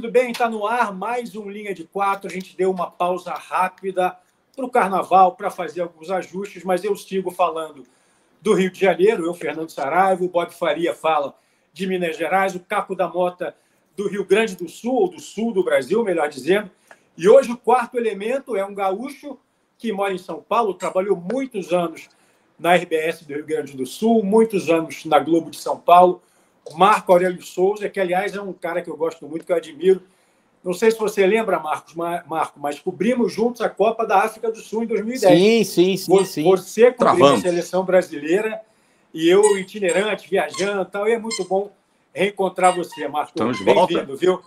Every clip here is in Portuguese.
tudo bem? Está no ar mais um Linha de Quatro. A gente deu uma pausa rápida para o Carnaval, para fazer alguns ajustes, mas eu sigo falando do Rio de Janeiro, eu, Fernando Saraiva, o Bob Faria fala de Minas Gerais, o Caco da Mota do Rio Grande do Sul, ou do sul do Brasil, melhor dizendo. E hoje o quarto elemento é um gaúcho que mora em São Paulo, trabalhou muitos anos na RBS do Rio Grande do Sul, muitos anos na Globo de São Paulo, Marco Aurélio Souza, que, aliás, é um cara que eu gosto muito, que eu admiro. Não sei se você lembra, Marco, mas cobrimos juntos a Copa da África do Sul em 2010. Sim. Você cobriu a seleção brasileira e eu itinerante, viajando e tal. E é muito bom reencontrar você, Marco. Estamos de volta. Bem-vindo, viu?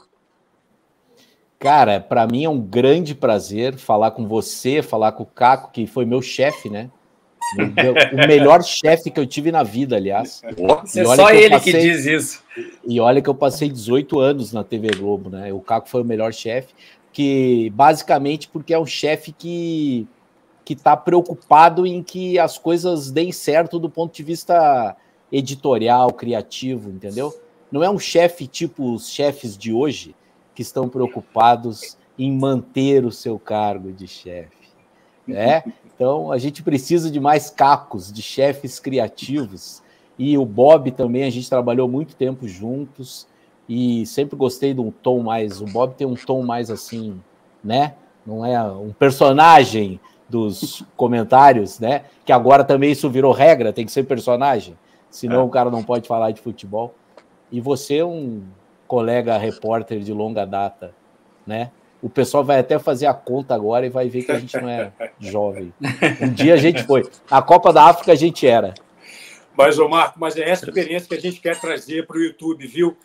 Cara, para mim é um grande prazer falar com você, falar com o Caco, que foi meu chefe, né? O melhor chefe que eu tive na vida, aliás. É só ele que diz isso. E olha que eu passei 18 anos na TV Globo, né? O Caco foi o melhor chefe, que basicamente porque é um chefe que está preocupado em que as coisas deem certo do ponto de vista editorial, criativo, entendeu? Não é um chefe tipo os chefes de hoje que estão preocupados em manter o seu cargo de chefe, né? Então, a gente precisa de mais cacos, de chefes criativos. E o Bob também, a gente trabalhou muito tempo juntos e sempre gostei de um tom mais... O Bob tem um tom mais assim, né? Não é um personagem dos comentários, né? Que agora também isso virou regra, tem que ser personagem. Senão o cara não pode falar de futebol. E você é um colega repórter de longa data, né? O pessoal vai até fazer a conta agora e vai ver que a gente não é jovem. Um dia a gente foi. Na Copa da África a gente era. Mas, Marco, é essa experiência que a gente quer trazer para o YouTube, viu?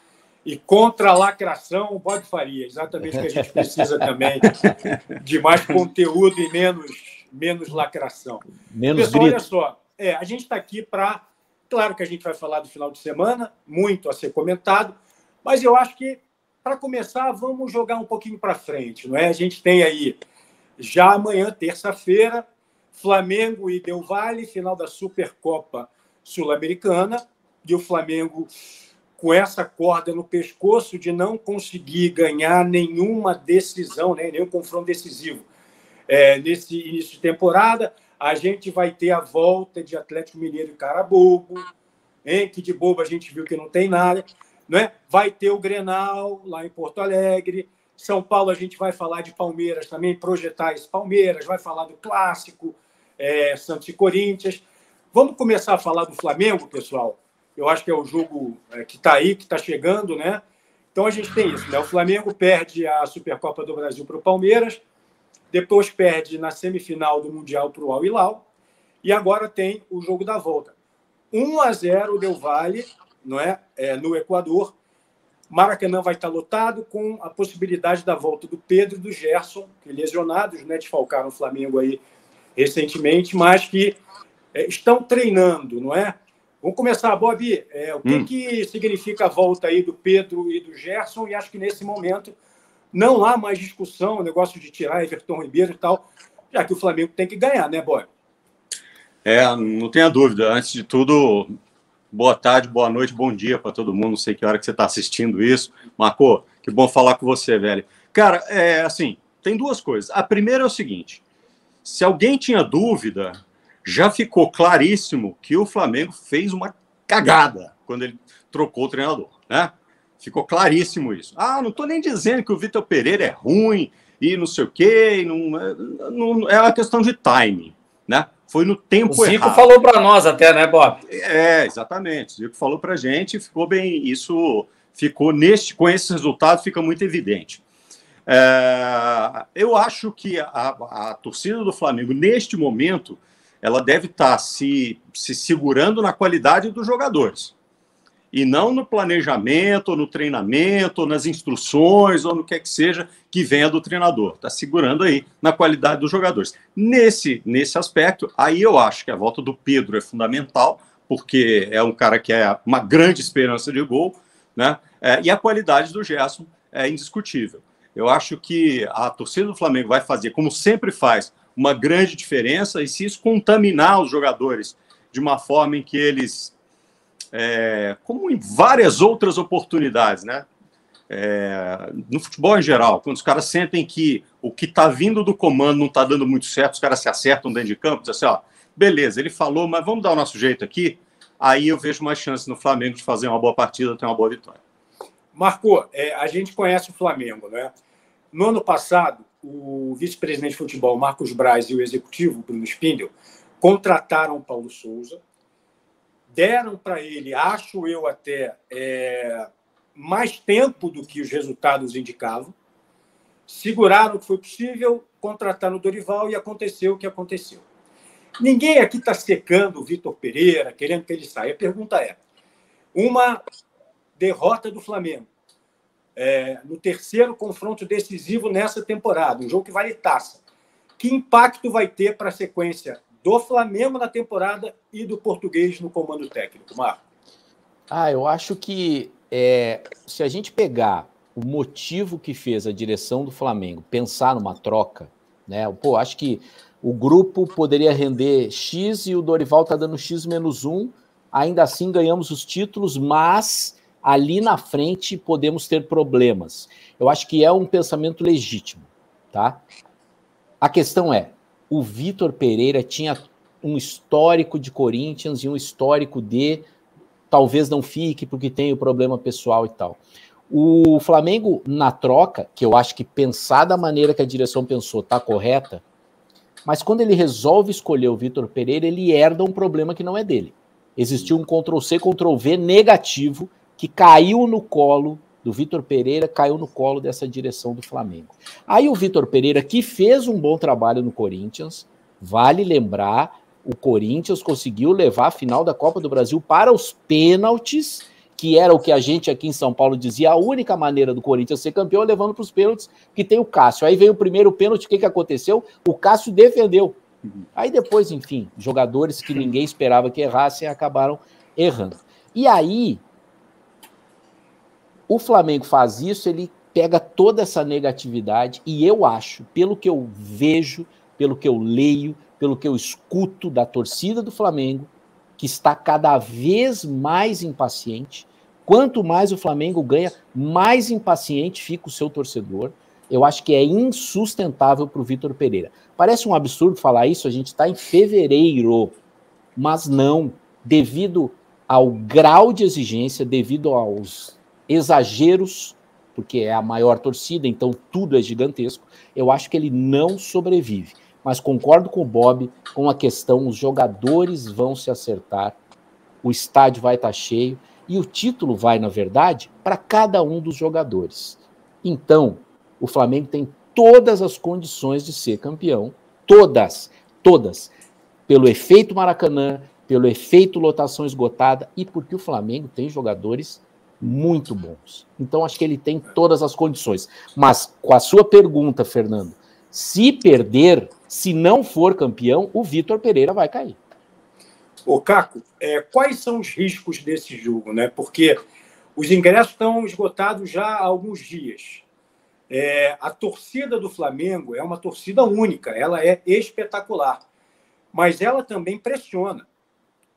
E contra a lacração, o Bob Faria. Exatamente o que a gente precisa também de mais conteúdo e menos lacração. Menos Pessoal, grito. olha só. A gente está aqui para... Claro que a gente vai falar do final de semana, muito a ser comentado, mas eu acho que para começar, vamos jogar um pouquinho para frente, não é? A gente tem aí, já amanhã, terça-feira, Flamengo e Del Valle, final da Supercopa Sul-Americana, e o Flamengo com essa corda no pescoço de não conseguir ganhar nenhuma decisão, né? Nenhum confronto decisivo. Nesse início de temporada, a gente vai ter a volta de Atlético Mineiro e Carabobo, que de bobo a gente viu que não tem nada. Né? Vai ter o Grenal lá em Porto Alegre. São Paulo, a gente vai falar de Palmeiras também, projetar esse Palmeiras, vai falar do Clássico, Santos e Corinthians. Vamos começar a falar do Flamengo, pessoal? Eu acho que é o jogo que está aí, que está chegando, né? Então a gente tem isso, né? O Flamengo perde a Supercopa do Brasil para o Palmeiras, depois perde na semifinal do Mundial para o Al Hilal, e agora tem o jogo da volta. 1-0 Del Valle, não é? No Equador. Maracanã vai estar lotado com a possibilidade da volta do Pedro e do Gerson, que lesionados, né, desfalcaram o Flamengo aí recentemente, mas que estão treinando, não é? Vamos começar, Bob. O que significa a volta aí do Pedro e do Gerson? E acho que nesse momento não há mais discussão, o negócio de tirar Everton Ribeiro e tal, já que o Flamengo tem que ganhar, né, Bob? Não tenha dúvida. Antes de tudo, boa tarde, boa noite, bom dia para todo mundo. Não sei que hora que você está assistindo isso. Marco, que bom falar com você, velho. Cara, assim, tem duas coisas. A primeira é o seguinte: se alguém tinha dúvida, já ficou claríssimo que o Flamengo fez uma cagada quando ele trocou o treinador, né? Ficou claríssimo isso. Não estou nem dizendo que o Vitor Pereira é ruim e não sei o quê. Não, é uma questão de timing, né? Foi no tempo errado. O Zico falou para nós até, né, Bob? Exatamente. O Zico falou para a gente, ficou bem. Isso ficou com esse resultado, fica muito evidente. Eu acho que a torcida do Flamengo, neste momento, ela deve estar se segurando na qualidade dos jogadores. E não no planejamento, ou no treinamento, ou nas instruções, ou no que seja que venha do treinador. Está segurando aí na qualidade dos jogadores. Nesse aspecto, aí eu acho que a volta do Pedro é fundamental, porque é um cara que é uma grande esperança de gol, né? E a qualidade do Gerson é indiscutível. Eu acho que a torcida do Flamengo vai fazer, como sempre faz, uma grande diferença, e se isso contaminar os jogadores de uma forma em que eles... como em várias outras oportunidades, né? no futebol em geral, quando os caras sentem que o que está vindo do comando não está dando muito certo, os caras se acertam dentro de campo, dizem assim, ó, beleza, ele falou, mas vamos dar o nosso jeito aqui, aí eu vejo mais chance no Flamengo de fazer uma boa partida, ter uma boa vitória. Marco, a gente conhece o Flamengo, né? No ano passado, o vice-presidente de futebol, Marcos Braz, e o executivo, Bruno Spindel, contrataram o Paulo Souza, deram para ele, acho eu até, mais tempo do que os resultados indicavam, seguraram o que foi possível, contrataram o Dorival e aconteceu o que aconteceu. Ninguém aqui está secando o Vitor Pereira, querendo que ele saia. A pergunta é, uma derrota do Flamengo no terceiro confronto decisivo nessa temporada, um jogo que vale taça. Que impacto vai ter para a sequência do Flamengo na temporada e do Português no comando técnico, Marco? Eu acho que se a gente pegar o motivo que fez a direção do Flamengo pensar numa troca, né? Acho que o grupo poderia render X e o Dorival está dando X menos 1, ainda assim ganhamos os títulos, mas ali na frente podemos ter problemas. Eu acho que é um pensamento legítimo, tá? A questão é, o Vitor Pereira tinha um histórico de Corinthians e um histórico de talvez não fique porque tem o problema pessoal e tal. O Flamengo, na troca, que eu acho que pensar da maneira que a direção pensou tá correta, mas quando ele resolve escolher o Vitor Pereira, ele herda um problema que não é dele. Existiu um Ctrl-C, Ctrl-V negativo que caiu no colo do Vitor Pereira, caiu no colo dessa direção do Flamengo. Aí o Vitor Pereira, que fez um bom trabalho no Corinthians, vale lembrar, o Corinthians conseguiu levar a final da Copa do Brasil para os pênaltis, que era o que a gente aqui em São Paulo dizia, a única maneira do Corinthians ser campeão é levando para os pênaltis, que tem o Cássio. Aí veio o primeiro pênalti, o que aconteceu? O Cássio defendeu. Aí depois, enfim, jogadores que ninguém esperava que errassem acabaram errando. E aí, o Flamengo faz isso, ele pega toda essa negatividade e eu acho, pelo que eu vejo, pelo que eu leio, pelo que eu escuto da torcida do Flamengo, que está cada vez mais impaciente. Quanto mais o Flamengo ganha, mais impaciente fica o seu torcedor. Eu acho que é insustentável para o Vitor Pereira. Parece um absurdo falar isso, a gente está em fevereiro, mas não, devido ao grau de exigência, devido aos exageros, porque é a maior torcida, então tudo é gigantesco, eu acho que ele não sobrevive. Mas concordo com o Bob, com a questão, os jogadores vão se acertar, o estádio vai estar cheio, e o título vai, na verdade, para cada um dos jogadores. Então, o Flamengo tem todas as condições de ser campeão, todas, pelo efeito Maracanã, pelo efeito lotação esgotada, e porque o Flamengo tem jogadores muito bons. Então, acho que ele tem todas as condições. Mas, com a sua pergunta, Fernando, se perder, se não for campeão, o Vitor Pereira vai cair. Ô, Caco, quais são os riscos desse jogo, né? Porque os ingressos estão esgotados já há alguns dias. A torcida do Flamengo é uma torcida única, ela é espetacular, mas ela também pressiona,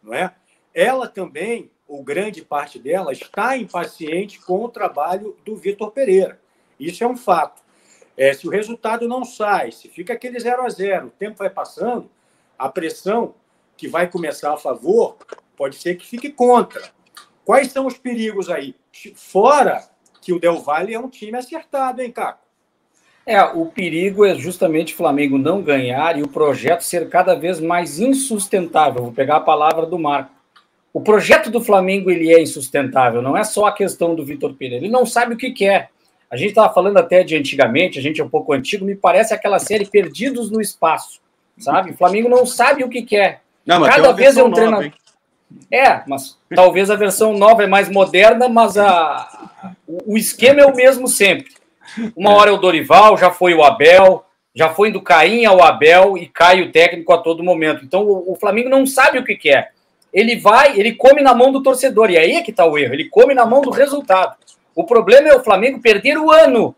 não é? Ela também, ou grande parte dela, está impaciente com o trabalho do Vitor Pereira. Isso é um fato. Se o resultado não sai, se fica aquele 0-0, o tempo vai passando, a pressão que vai começar a favor pode ser que fique contra. Quais são os perigos aí? Fora que o Del Valle é um time acertado, hein, Caco? O perigo é justamente o Flamengo não ganhar e o projeto ser cada vez mais insustentável. Vou pegar a palavra do Marco. O projeto do Flamengo ele é insustentável, não é só a questão do Vitor Pereira. Ele não sabe o que quer. A gente estava falando até de antigamente, a gente é um pouco antigo, me parece aquela série Perdidos no Espaço, sabe? O Flamengo não sabe o que quer. Não, mas cada vez é um treinador. Mas talvez a versão nova é mais moderna, mas o esquema é o mesmo sempre. Uma hora é o Dorival, já foi o Abel, já foi do Caim ao Abel e cai o técnico a todo momento. Então o Flamengo não sabe o que quer. Ele come na mão do torcedor, e aí é que está o erro, ele come na mão do resultado. O problema é o Flamengo perder o ano,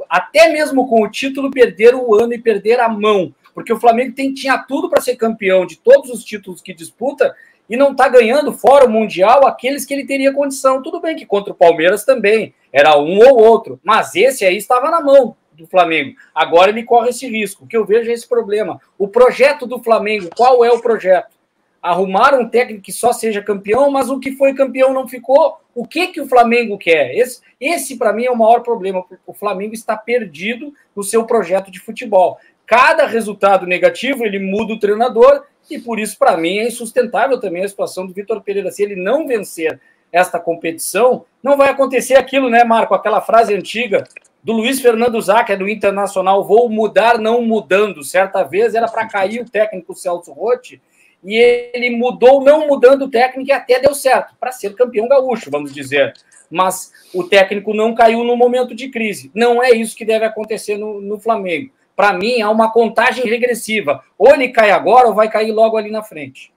até mesmo com o título, perder o ano e perder a mão, porque o Flamengo tinha tudo para ser campeão de todos os títulos que disputa e não está ganhando, fora o Mundial, aqueles que ele teria condição. Tudo bem que contra o Palmeiras também, era um ou outro, mas esse aí estava na mão do Flamengo. Agora ele corre esse risco. O que eu vejo é esse problema. O projeto do Flamengo, qual é o projeto? Arrumar um técnico que só seja campeão, mas o que foi campeão não ficou. O que o Flamengo quer? Esse para mim, é o maior problema. O Flamengo está perdido no seu projeto de futebol. Cada resultado negativo, ele muda o treinador, e por isso, para mim, é insustentável também a situação do Vitor Pereira. Se ele não vencer esta competição, não vai acontecer aquilo, né, Marco? Aquela frase antiga do Luiz Fernando Zaca, do Internacional: vou mudar não mudando. Certa vez era para cair o técnico Celso Roth, e ele mudou não mudando o técnico e até deu certo, para ser campeão gaúcho, vamos dizer. Mas o técnico não caiu no momento de crise. Não é isso que deve acontecer no Flamengo. Para mim, há uma contagem regressiva. Ou ele cai agora ou vai cair logo ali na frente.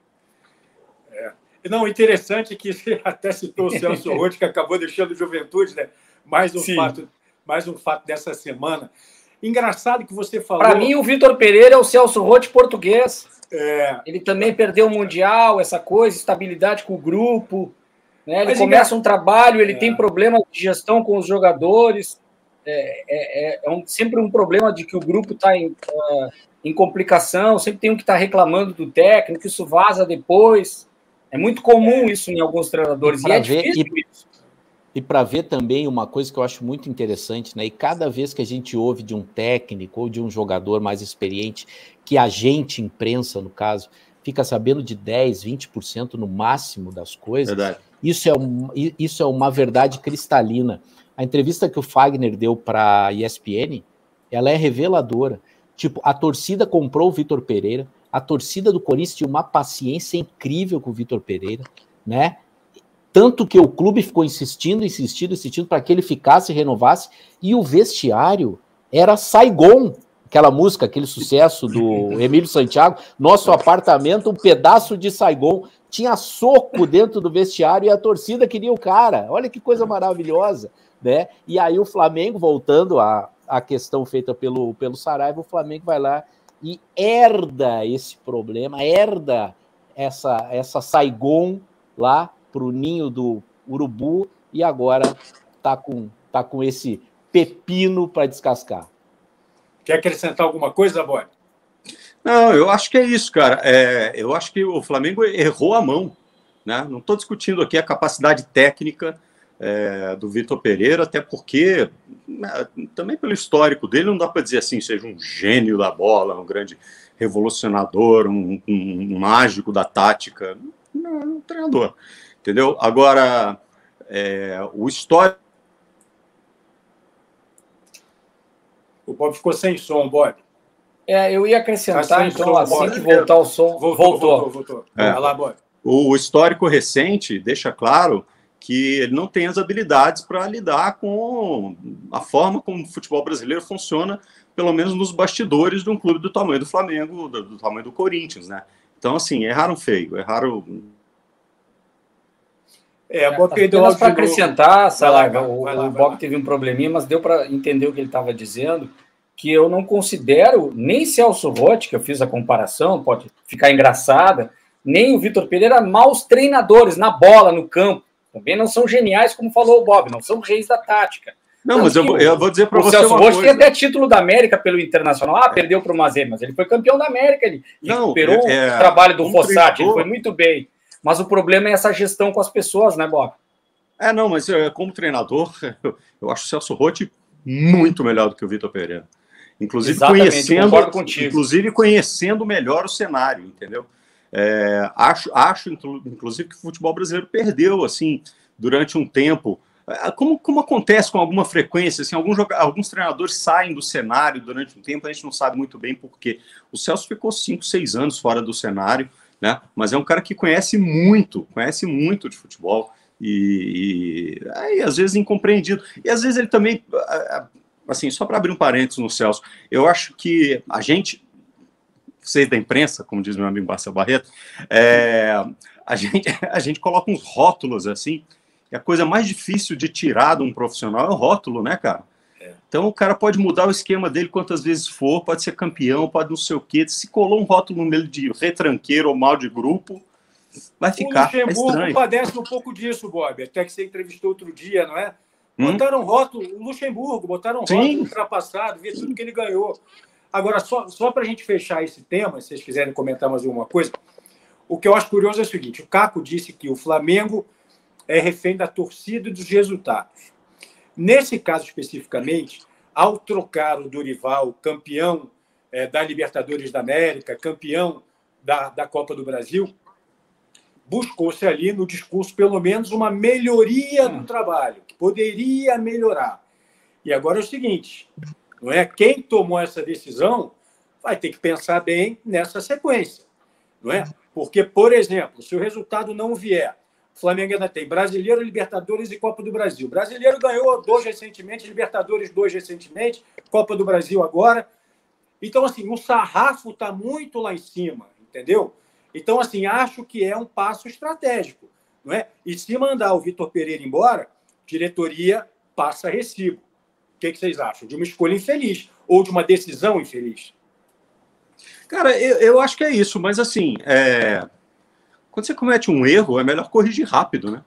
Não, interessante é que você até citou o Celso Roth, que acabou deixando o Juventude, né? Mais um fato dessa semana. Engraçado que você falou... Para mim, o Vitor Pereira é o Celso Roth português. Ele também perdeu o Mundial, essa coisa, estabilidade com o grupo. Né? Ele começa um trabalho, ele tem problema de gestão com os jogadores. Sempre um problema de que o grupo está em complicação, sempre tem um que está reclamando do técnico, isso vaza depois. É muito comum isso em alguns treinadores. E é difícil isso. E para ver também uma coisa que eu acho muito interessante, né? E cada vez que a gente ouve de um técnico ou de um jogador mais experiente, que a gente, imprensa no caso, fica sabendo de 10, 20% no máximo das coisas, verdade. Isso é uma verdade cristalina. A entrevista que o Fagner deu para a ESPN, ela é reveladora. Tipo, a torcida comprou o Vitor Pereira, a torcida do Corinthians tinha uma paciência incrível com o Vitor Pereira, né? Tanto que o clube ficou insistindo para que ele ficasse e renovasse, e o vestiário era Saigon, aquela música, aquele sucesso do Emílio Santiago, nosso apartamento, um pedaço de Saigon, tinha soco dentro do vestiário e a torcida queria o cara, olha que coisa maravilhosa, né? E aí o Flamengo, voltando à questão feita pelo Saraiva, o Flamengo vai lá e herda esse problema, herda essa Saigon lá pro ninho do urubu, e agora tá com esse pepino para descascar. Quer acrescentar alguma coisa, Boy? Não, eu acho que é isso, cara. Eu acho que o Flamengo errou a mão, né? Não estou discutindo aqui a capacidade técnica do Vitor Pereira, até porque, também pelo histórico dele, não dá para dizer assim, seja um gênio da bola, um grande revolucionador, um mágico da tática. Não, é um treinador. Entendeu? Agora, o histórico... O Bob ficou sem som, Bob. Eu ia acrescentar, então, som, assim Bob, que voltar o som... Voltou. Vai lá, Bob. O histórico recente deixa claro que ele não tem as habilidades para lidar com a forma como o futebol brasileiro funciona, pelo menos nos bastidores de um clube do tamanho do Flamengo, do tamanho do Corinthians, né? Então, assim, erraram feio, erraram... Apenas para acrescentar, o Bob teve um probleminha, mas deu para entender o que ele estava dizendo, que eu não considero nem Celso Roth, que eu fiz a comparação, pode ficar engraçada, nem o Vitor Pereira maus treinadores na bola, no campo. Também não são geniais, como falou o Bob, não são reis da tática. Não, mas eu vou dizer para você uma coisa. O Celso Roth tem até título da América pelo Internacional. Perdeu para o Mazembe, mas ele foi campeão da América, ele recuperou o trabalho do Fossati, ele foi muito bem. Mas o problema é essa gestão com as pessoas, né, Bob? Não, mas como treinador, eu acho o Celso Roth muito melhor do que o Vitor Pereira. Inclusive conhecendo melhor o cenário, entendeu? Acho, inclusive, que o futebol brasileiro perdeu, assim, durante um tempo. Como acontece com alguma frequência, assim, alguns treinadores saem do cenário durante um tempo, a gente não sabe muito bem por quê. O Celso ficou 5, 6 anos fora do cenário, né? Mas é um cara que conhece muito de futebol e às vezes incompreendido. E às vezes ele também, assim, só para abrir um parênteses no Celso, eu acho que a gente, vocês da imprensa, como diz meu amigo Marcelo Barreto, a gente coloca uns rótulos assim, e a coisa mais difícil de tirar de um profissional é o rótulo, né, cara? Então o cara pode mudar o esquema dele quantas vezes for, pode ser campeão, pode não sei o quê. Se colou um rótulo nele de retranqueiro ou mal de grupo, vai ficar. O Luxemburgo padece um pouco disso, Bob. Até que você entrevistou outro dia, não é? Botaram rótulo, o Luxemburgo, botaram rótulo ultrapassado, vê tudo que ele ganhou. Agora, só para a gente fechar esse tema, se vocês quiserem comentar mais alguma coisa, o que eu acho curioso é o seguinte: o Caco disse que o Flamengo é refém da torcida e dos resultados. Nesse caso especificamente, ao trocar o Dorival, campeão da Libertadores da América, campeão da Copa do Brasil, buscou-se ali no discurso pelo menos uma melhoria do trabalho, que poderia melhorar. E agora é o seguinte, não é? Quem tomou essa decisão vai ter que pensar bem nessa sequência, não é? Porque, por exemplo, se o resultado não vier, o Flamengo ainda tem Brasileiro, Libertadores e Copa do Brasil. O Brasileiro ganhou 2 recentemente, Libertadores 2 recentemente, Copa do Brasil agora. Então, assim, o sarrafo está muito lá em cima, entendeu? Então, assim, acho que é um passo estratégico, não é? E se mandar o Vitor Pereira embora, diretoria passa recibo. O que vocês acham? De uma escolha infeliz ou de uma decisão infeliz? Cara, eu acho que é isso, mas assim, quando você comete um erro, é melhor corrigir rápido, né?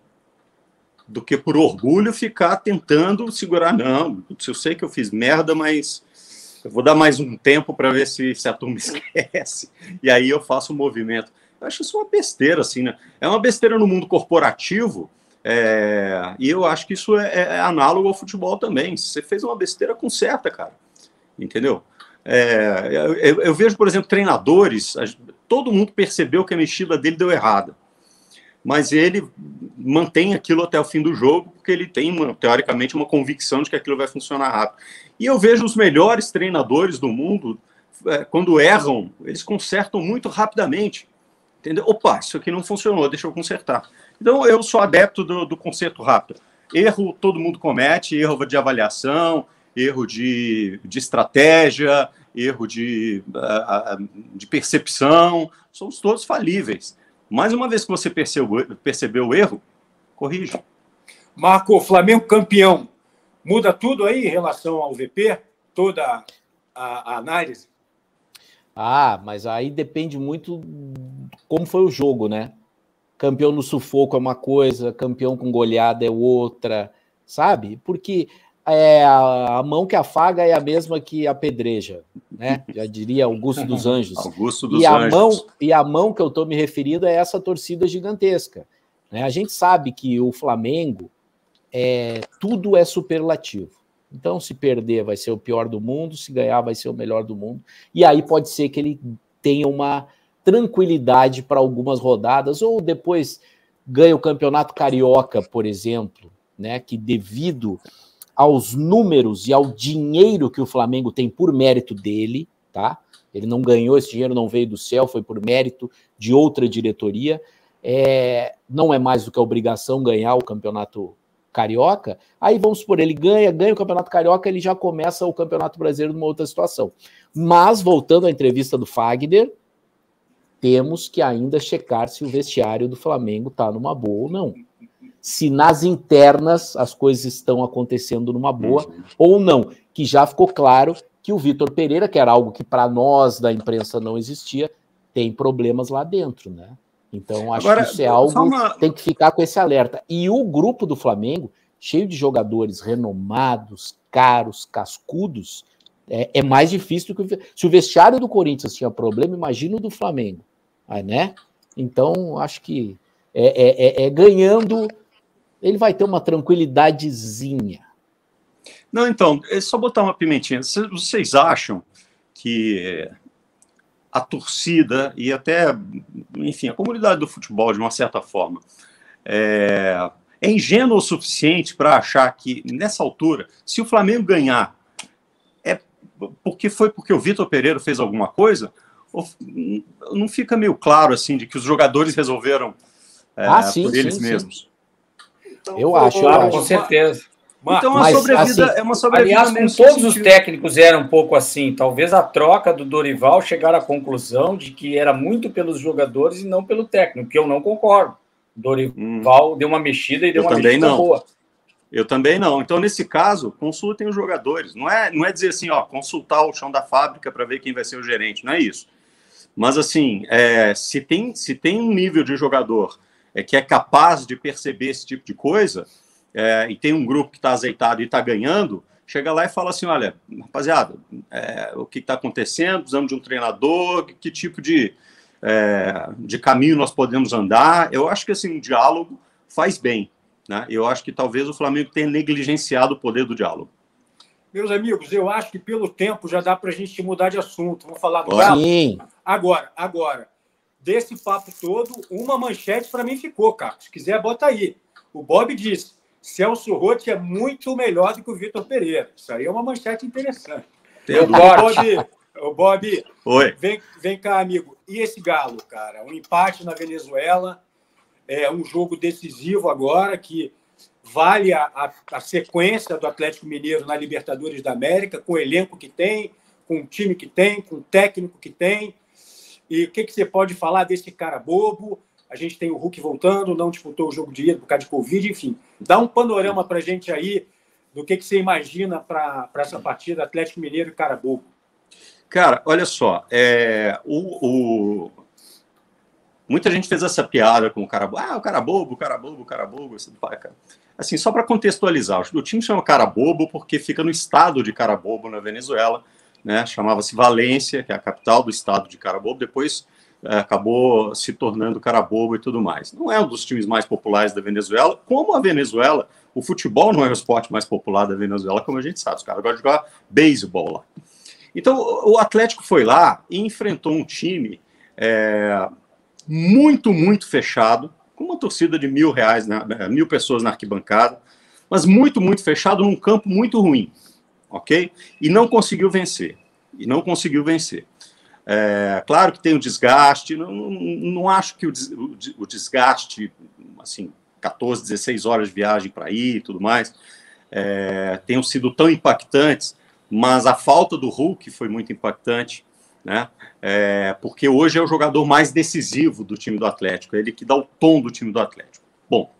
Do que por orgulho ficar tentando segurar. Não, eu sei que eu fiz merda, mas eu vou dar mais um tempo para ver se a turma esquece. E aí eu faço um movimento. Eu acho isso uma besteira, assim, né? É uma besteira no mundo corporativo, e eu acho que isso é análogo ao futebol também. Se você fez uma besteira, conserta, cara. Entendeu? Eu vejo, por exemplo, treinadores, todo mundo percebeu que a mexida dele deu errada, mas ele mantém aquilo até o fim do jogo, porque ele tem, teoricamente, uma convicção de que aquilo vai funcionar rápido. E eu vejo os melhores treinadores do mundo, quando erram, eles consertam muito rapidamente. Entendeu? Opa, isso aqui não funcionou, deixa eu consertar. Então, eu sou adepto do conserto rápido. Erro todo mundo comete, erro de avaliação, erro de estratégia, erro de percepção, somos todos falíveis. Mais uma vez que você percebeu o erro, corrija. Marco, o Flamengo campeão, muda tudo aí em relação ao VP? Toda a análise? Mas aí depende muito como foi o jogo, né? Campeão no sufoco é uma coisa, campeão com goleada é outra, sabe? Porque a mão que afaga é a mesma que apedreja, né? Já diria Augusto dos Anjos. Augusto dos Anjos. E a mão que eu estou me referindo é essa torcida gigantesca, né? A gente sabe que o Flamengo, tudo é superlativo. Então, se perder, vai ser o pior do mundo, se ganhar, vai ser o melhor do mundo. E aí pode ser que ele tenha uma tranquilidade para algumas rodadas, ou depois ganha o Campeonato Carioca, por exemplo, né? Que devido aos números e ao dinheiro que o Flamengo tem por mérito dele, tá? Ele não ganhou, esse dinheiro não veio do céu, foi por mérito de outra diretoria. Não é mais do que a obrigação ganhar o Campeonato Carioca. Aí vamos supor, ele ganha o Campeonato Carioca, ele já começa o Campeonato Brasileiro numa outra situação. Mas, voltando à entrevista do Fagner, temos que ainda checar se o vestiário do Flamengo está numa boa ou não. Se nas internas as coisas estão acontecendo numa boa ou não. Que já ficou claro que o Vitor Pereira, que era algo que para nós da imprensa não existia, tem problemas lá dentro, né? Então acho que isso é algo que tem que ficar com esse alerta. E o grupo do Flamengo, cheio de jogadores renomados, caros, cascudos, é mais difícil do que... Se o vestiário do Corinthians tinha problema, imagina o do Flamengo, né? Então acho que ganhando... ele vai ter uma tranquilidadezinha. Não, então, é só botar uma pimentinha. Vocês acham que a torcida e até, enfim, a comunidade do futebol, de uma certa forma, é ingênua o suficiente para achar que, nessa altura, se o Flamengo ganhar, porque o Vitor Pereira fez alguma coisa? Ou não fica meio claro, assim, de que os jogadores resolveram por eles mesmos? Então, eu acho. Com certeza. Então, uma sobrevida aliás, com todos os técnicos era um pouco assim. Talvez a troca do Dorival chegar à conclusão de que era muito pelos jogadores e não pelo técnico, que eu não concordo. O Dorival deu uma mexida e deu uma mexida boa. Eu também não. Então, nesse caso, consultem os jogadores. Não é dizer assim, consultar o chão da fábrica para ver quem vai ser o gerente. Não é isso. Mas, assim, se tem um nível de jogador que é capaz de perceber esse tipo de coisa, e tem um grupo que está azeitado e está ganhando, chega lá e fala assim, olha, rapaziada, o que está acontecendo, precisamos de um treinador, que tipo de caminho nós podemos andar. Eu acho que, assim, um diálogo faz bem, né? Eu acho que talvez o Flamengo tenha negligenciado o poder do diálogo. Meus amigos, eu acho que pelo tempo já dá para a gente mudar de assunto. Vamos falar do Galo? Agora, desse papo todo, uma manchete para mim ficou, cara. Se quiser, bota aí. O Bob disse, Celso Roth é muito melhor do que o Vitor Pereira. Isso aí é uma manchete interessante. O Bob, oi. Vem cá, amigo. E esse Galo, cara? Um empate na Venezuela, um jogo decisivo agora que vale a sequência do Atlético Mineiro na Libertadores da América, com o elenco que tem, com o time que tem, com o técnico que tem. E o que você pode falar desse cara bobo? A gente tem o Hulk voltando, não disputou o jogo de ida por causa de Covid, enfim. Dá um panorama para a gente aí do que você imagina para essa partida Atlético Mineiro e cara bobo. Cara, olha só, muita gente fez essa piada com o cara bobo. O cara bobo, o cara bobo, o cara bobo. Assim, só para contextualizar, o time chama cara bobo porque fica no estado de Carabobo, na Venezuela, né? Chamava-se Valência, que é a capital do estado de Carabobo, depois acabou se tornando Carabobo e tudo mais. Não é um dos times mais populares da Venezuela, como a Venezuela, o futebol não é o esporte mais popular da Venezuela, como a gente sabe, os caras gostam de jogar beisebol lá. Então, o Atlético foi lá e enfrentou um time muito, muito fechado, com uma torcida de 1.000 pessoas na arquibancada, mas muito, muito fechado num campo muito ruim, ok? E não conseguiu vencer. Claro que tem o desgaste, não acho que o desgaste, assim, 14, 16 horas de viagem para ir e tudo mais, tenham sido tão impactantes, mas a falta do Hulk foi muito impactante, né? Porque hoje é o jogador mais decisivo do time do Atlético, ele que dá o tom do time do Atlético. Bom,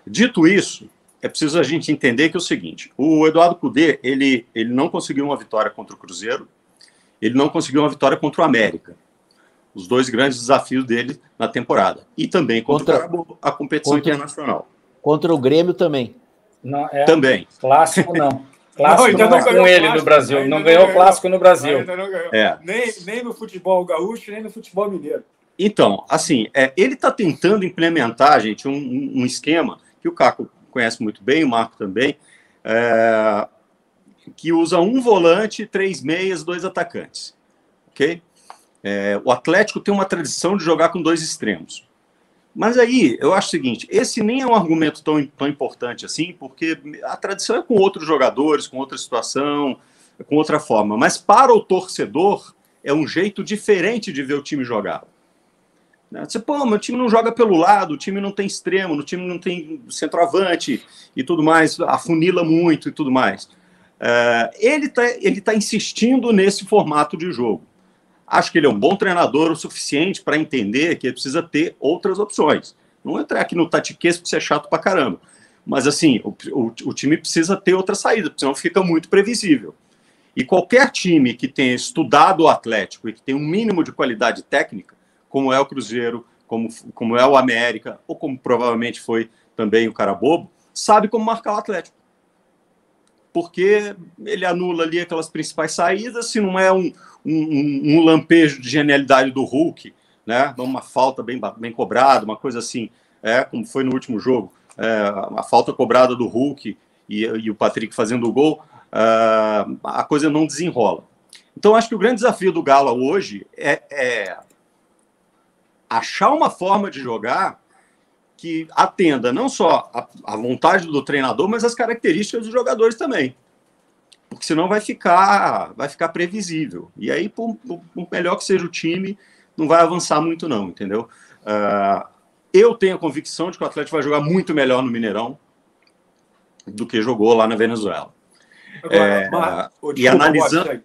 dito isso, é preciso a gente entender que é o seguinte, o Eduardo Cudê, ele não conseguiu uma vitória contra o Cruzeiro, ele não conseguiu uma vitória contra o América, os dois grandes desafios dele na temporada, e também contra a competição internacional. Contra o Grêmio também. Não, também. Clássico não. Clássico não com ele no Brasil. Não ganhou clássico no Brasil. Não ganhou. Nem no futebol gaúcho, nem no futebol mineiro. Então, assim, ele está tentando implementar, gente, um esquema que o Caco conhece muito bem, o Marco também, que usa um volante, 3 meias, 2 atacantes. Ok? O Atlético tem uma tradição de jogar com 2 extremos. Mas aí, eu acho o seguinte, esse nem é um argumento tão importante assim, porque a tradição é com outros jogadores, com outra situação, com outra forma. Mas para o torcedor, é um jeito diferente de ver o time jogar. Você, meu time não joga pelo lado, o time não tem extremo, o time não tem centroavante e tudo mais, afunila muito e tudo mais. Ele tá insistindo nesse formato de jogo. Acho que ele é um bom treinador o suficiente para entender que ele precisa ter outras opções. Não entrar aqui no tatiquês porque você é chato pra caramba. Mas, assim, o time precisa ter outra saída, porque senão fica muito previsível. E qualquer time que tenha estudado o Atlético e que tenha um mínimo de qualidade técnica, como é o Cruzeiro, como é o América, ou como provavelmente foi também o Carabobo, sabe como marcar o Atlético. Porque ele anula ali aquelas principais saídas, se não é um lampejo de genialidade do Hulk, né? Uma falta bem cobrada, uma coisa assim, como foi no último jogo, a falta cobrada do Hulk e o Patrick fazendo o gol, a coisa não desenrola. Então, acho que o grande desafio do Galo hoje é achar uma forma de jogar que atenda não só a vontade do treinador, mas as características dos jogadores também. Porque senão vai ficar previsível. E aí, por melhor que seja o time, não vai avançar muito não, entendeu? Eu tenho a convicção de que o Atlético vai jogar muito melhor no Mineirão do que jogou lá na Venezuela. Agora, e analisando...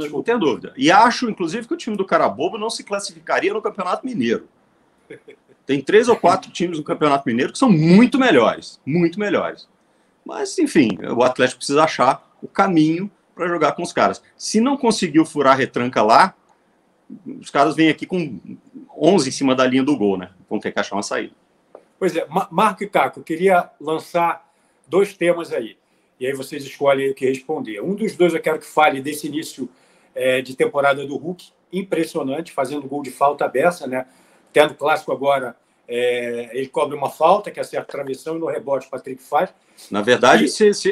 não tenho dúvida. E acho, inclusive, que o time do Carabobo não se classificaria no Campeonato Mineiro. Tem 3 ou 4 times no Campeonato Mineiro que são muito melhores. Muito melhores. Mas, enfim, o Atlético precisa achar o caminho para jogar com os caras. Se não conseguiu furar a retranca lá, os caras vêm aqui com 11 em cima da linha do gol, né? Vão ter que achar uma saída. Pois é, Marco e Caco, eu queria lançar 2 temas aí. E aí vocês escolhem o que responder. Um dos 2 eu quero que fale desse início de temporada do Hulk, impressionante, fazendo gol de falta aberta, né? Tendo clássico agora, ele cobra uma falta, que acerta a travessão, e no rebote o Patrick faz. Na verdade,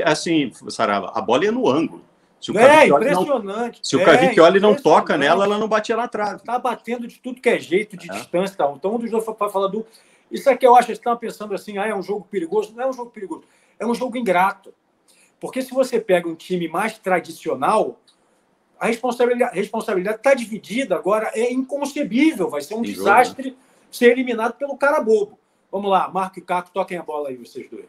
assim, Sarava, a bola ia no ângulo. Se o impressionante. Se o Cavicchioli não toca nela, ela não batia na trave. Está batendo de tudo que é jeito, de distância e tal. Então, um dos 2 foi para falar do... Isso é que eu acho que você estava pensando assim, é um jogo perigoso. Não é um jogo perigoso, é um jogo ingrato. Porque se você pega um time mais tradicional, a responsabilidade está dividida agora, é inconcebível, vai ser um desastre ser eliminado pelo cara bobo. Vamos lá, Marco e Caco, toquem a bola aí, vocês 2.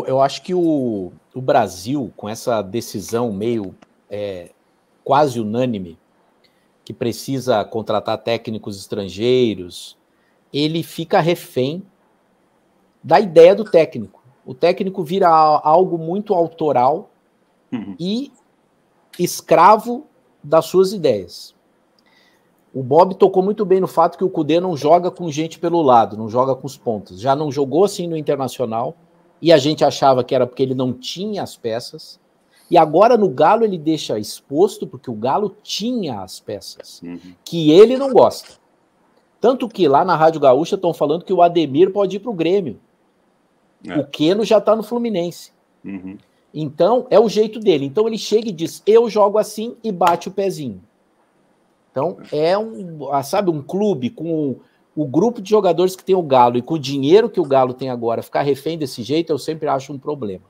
Eu acho que o Brasil, com essa decisão meio quase unânime, que precisa contratar técnicos estrangeiros, ele fica refém da ideia do técnico. O técnico vira algo muito autoral e escravo das suas ideias. O Bob tocou muito bem no fato que o Kudê não joga com gente pelo lado, não joga com os pontas. Já não jogou assim no Internacional, e a gente achava que era porque ele não tinha as peças. E agora no Galo ele deixa exposto, porque o Galo tinha as peças, que ele não gosta. Tanto que lá na Rádio Gaúcha estão falando que o Ademir pode ir para o Grêmio. O Keno já está no Fluminense. Então, é o jeito dele. Então ele chega e diz, eu jogo assim, e bate o pezinho. Então, um clube com o grupo de jogadores que tem o Galo e com o dinheiro que o Galo tem agora, ficar refém desse jeito, eu sempre acho um problema.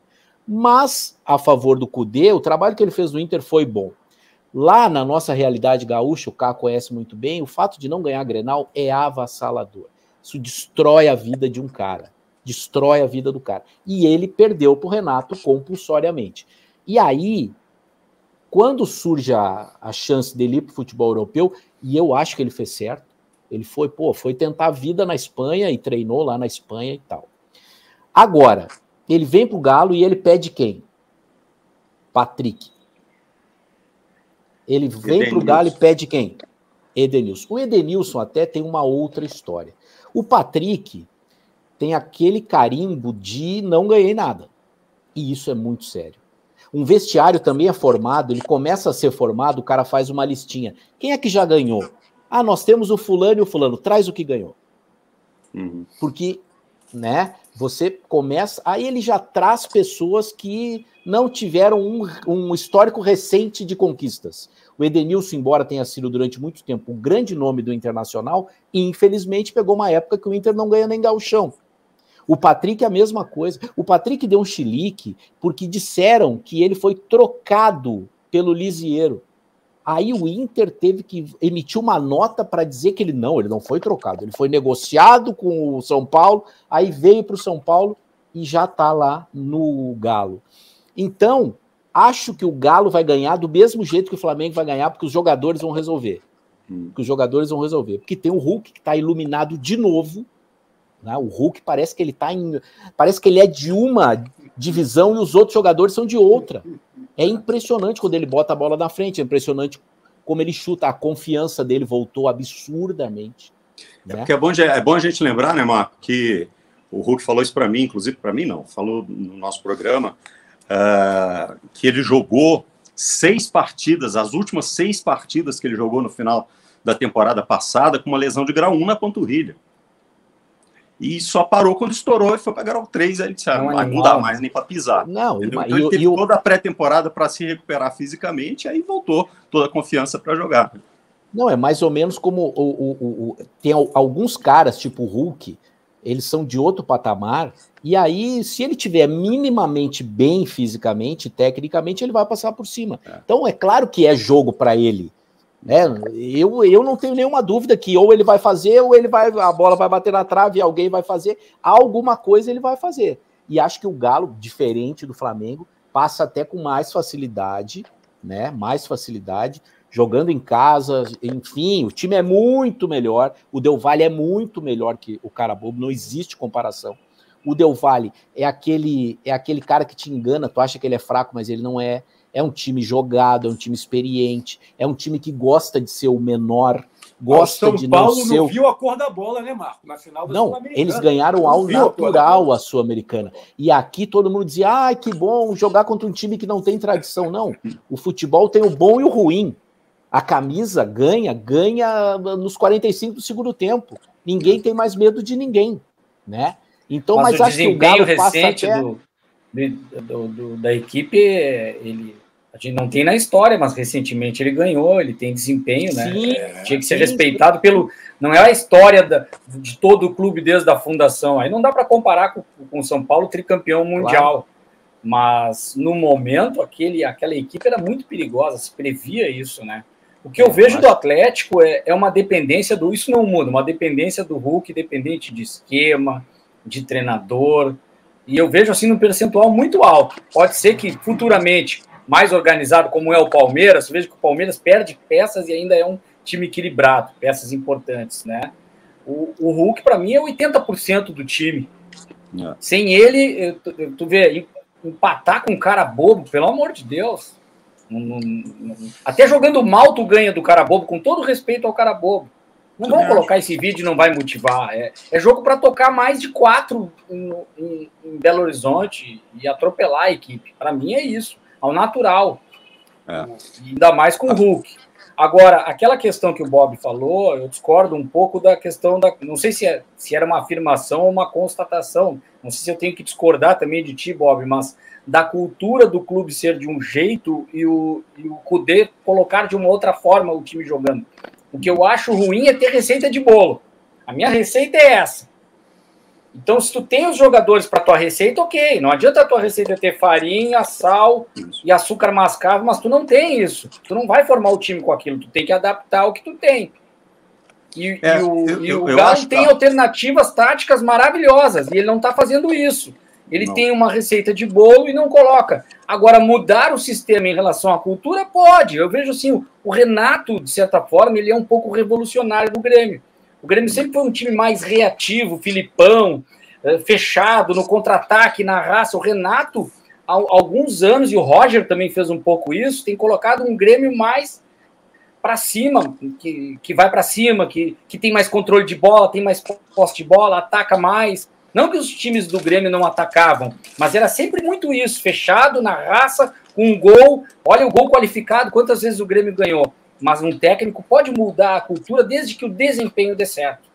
Mas, a favor do Kudê, o trabalho que ele fez no Inter foi bom. Lá na nossa realidade gaúcha, o Caco conhece muito bem, o fato de não ganhar Grenal é avassalador. Isso destrói a vida de um cara. Destrói a vida do cara. E ele perdeu para o Renato compulsoriamente. E aí, quando surge a chance dele ir para o futebol europeu, e eu acho que ele fez certo, ele foi tentar a vida na Espanha e treinou lá na Espanha e tal. Agora, ele vem para o Galo e ele pede quem? Patrick. Ele vem para o Galo e pede quem? Edenilson. O Edenilson até tem uma outra história. O Patrick tem aquele carimbo de não ganhei nada. E isso é muito sério. Um vestiário também é formado, ele começa a ser formado, o cara faz uma listinha. Quem é que já ganhou? Ah, nós temos o fulano e o fulano. Traz o que ganhou. Porque, né, você começa... Aí ele já traz pessoas que não tiveram um histórico recente de conquistas. O Edenilson, embora tenha sido durante muito tempo um grande nome do Internacional, infelizmente pegou uma época que o Inter não ganha nem gauchão. O Patrick é a mesma coisa. O Patrick deu um chilique porque disseram que ele foi trocado pelo Lisieiro. Aí o Inter teve que emitir uma nota para dizer que ele não foi trocado. Ele foi negociado com o São Paulo, aí veio para o São Paulo e já está lá no Galo. Então, acho que o Galo vai ganhar do mesmo jeito que o Flamengo vai ganhar, porque os jogadores vão resolver. Porque tem o Hulk que está iluminado de novo. Né? O Hulk parece que ele é de uma divisão e os outros jogadores são de outra. É impressionante quando ele bota a bola na frente, é impressionante como ele chuta, a confiança dele voltou absurdamente. Né? Porque é bom a gente lembrar, né, Marco, que o Hulk falou isso para mim, inclusive para mim não, falou no nosso programa, que ele jogou 6 partidas, as últimas 6 partidas que ele jogou no final da temporada passada com uma lesão de grau 1 na panturrilha. E só parou quando estourou e foi para grau 3, aí ele disse, não dá mais nem para pisar. Não, então ele teve toda a pré-temporada para se recuperar fisicamente, aí voltou toda a confiança para jogar. Não, é mais ou menos como tem alguns caras, tipo o Hulk, eles são de outro patamar, e aí, se ele tiver minimamente bem fisicamente, tecnicamente, ele vai passar por cima. Então, é claro que é jogo para ele. Eu não tenho nenhuma dúvida que ou ele vai fazer, ou a bola vai bater na trave e alguém vai fazer. Alguma coisa ele vai fazer. E acho que o Galo, diferente do Flamengo, passa até com mais facilidade, né? Mais facilidade, jogando em casa, enfim, o time é muito melhor, o Del Valle é muito melhor que o cara bobo, não existe comparação. O Del Valle é aquele cara que te engana, tu acha que ele é fraco, mas ele não é. É um time jogado, é um time experiente, é um time que gosta de ser o menor, gosta de não ser... São Paulo não viu a cor da bola, né, Marco? Na final da Não, eles ganharam ao natural a Sul-Americana. E aqui todo mundo dizia, ai, que bom jogar contra um time que não tem tradição. Não, o futebol tem o bom e o ruim. A camisa ganha nos 45 do segundo tempo. Ninguém tem mais medo de ninguém, né? Então, mas acho que o Galo recente passa até... da equipe, a gente não tem na história, mas recentemente ele ganhou, ele tem desempenho, né? Sim, tinha que ser respeitado pelo... Não é a história de todo o clube desde a fundação. Aí não dá para comparar com o São Paulo, tricampeão mundial. Claro. Mas, no momento, aquela equipe era muito perigosa, se previa isso, né? O que eu vejo do Atlético é uma dependência do... Isso não muda, uma dependência do Hulk, dependente de esquema, de treinador. E eu vejo, assim, num percentual muito alto. Pode ser que, futuramente, mais organizado, como é o Palmeiras, eu vejo que o Palmeiras perde peças e ainda é um time equilibrado, peças importantes, né? O Hulk, para mim, é 80% do time. Sem ele, tu vê, empatar com um cara bobo, pelo amor de Deus... Até jogando mal tu ganha do cara bobo, com todo respeito ao cara bobo. Não vão colocar esse vídeo, não vai motivar. É jogo para tocar mais de 4 em Belo Horizonte e atropelar a equipe. Para mim é isso, ao natural. Ainda mais com o Hulk. Agora, aquela questão que o Bob falou, eu discordo um pouco da questão da... Não sei se era uma afirmação ou uma constatação. Não sei se eu tenho que discordar também de ti, Bob, mas da cultura do clube ser de um jeito e o Kudê colocar de uma outra forma o time jogando. O que eu acho ruim é ter receita de bolo. A minha receita é essa. Então, se tu tem os jogadores para tua receita, ok. Não adianta a tua receita ter farinha, sal e açúcar mascavo, mas tu não tem isso. Tu não vai formar o time com aquilo. Tu tem que adaptar o que tu tem. E o Galo tem alternativas táticas maravilhosas. E ele não está fazendo isso. Ele tem uma receita de bolo e não coloca. Agora, mudar o sistema em relação à cultura, pode. Eu vejo assim, o Renato, de certa forma, ele é um pouco revolucionário do Grêmio. O Grêmio sempre foi um time mais reativo, Filipão, fechado, no contra-ataque, na raça. O Renato, há alguns anos, e o Roger também fez um pouco isso, tem colocado um Grêmio mais para cima, que vai para cima, que tem mais controle de bola, tem mais posse de bola, ataca mais. Não que os times do Grêmio não atacavam, mas era sempre muito isso, fechado, na raça, com um gol. Olha o gol qualificado, quantas vezes o Grêmio ganhou. Mas um técnico pode mudar a cultura desde que o desempenho dê certo.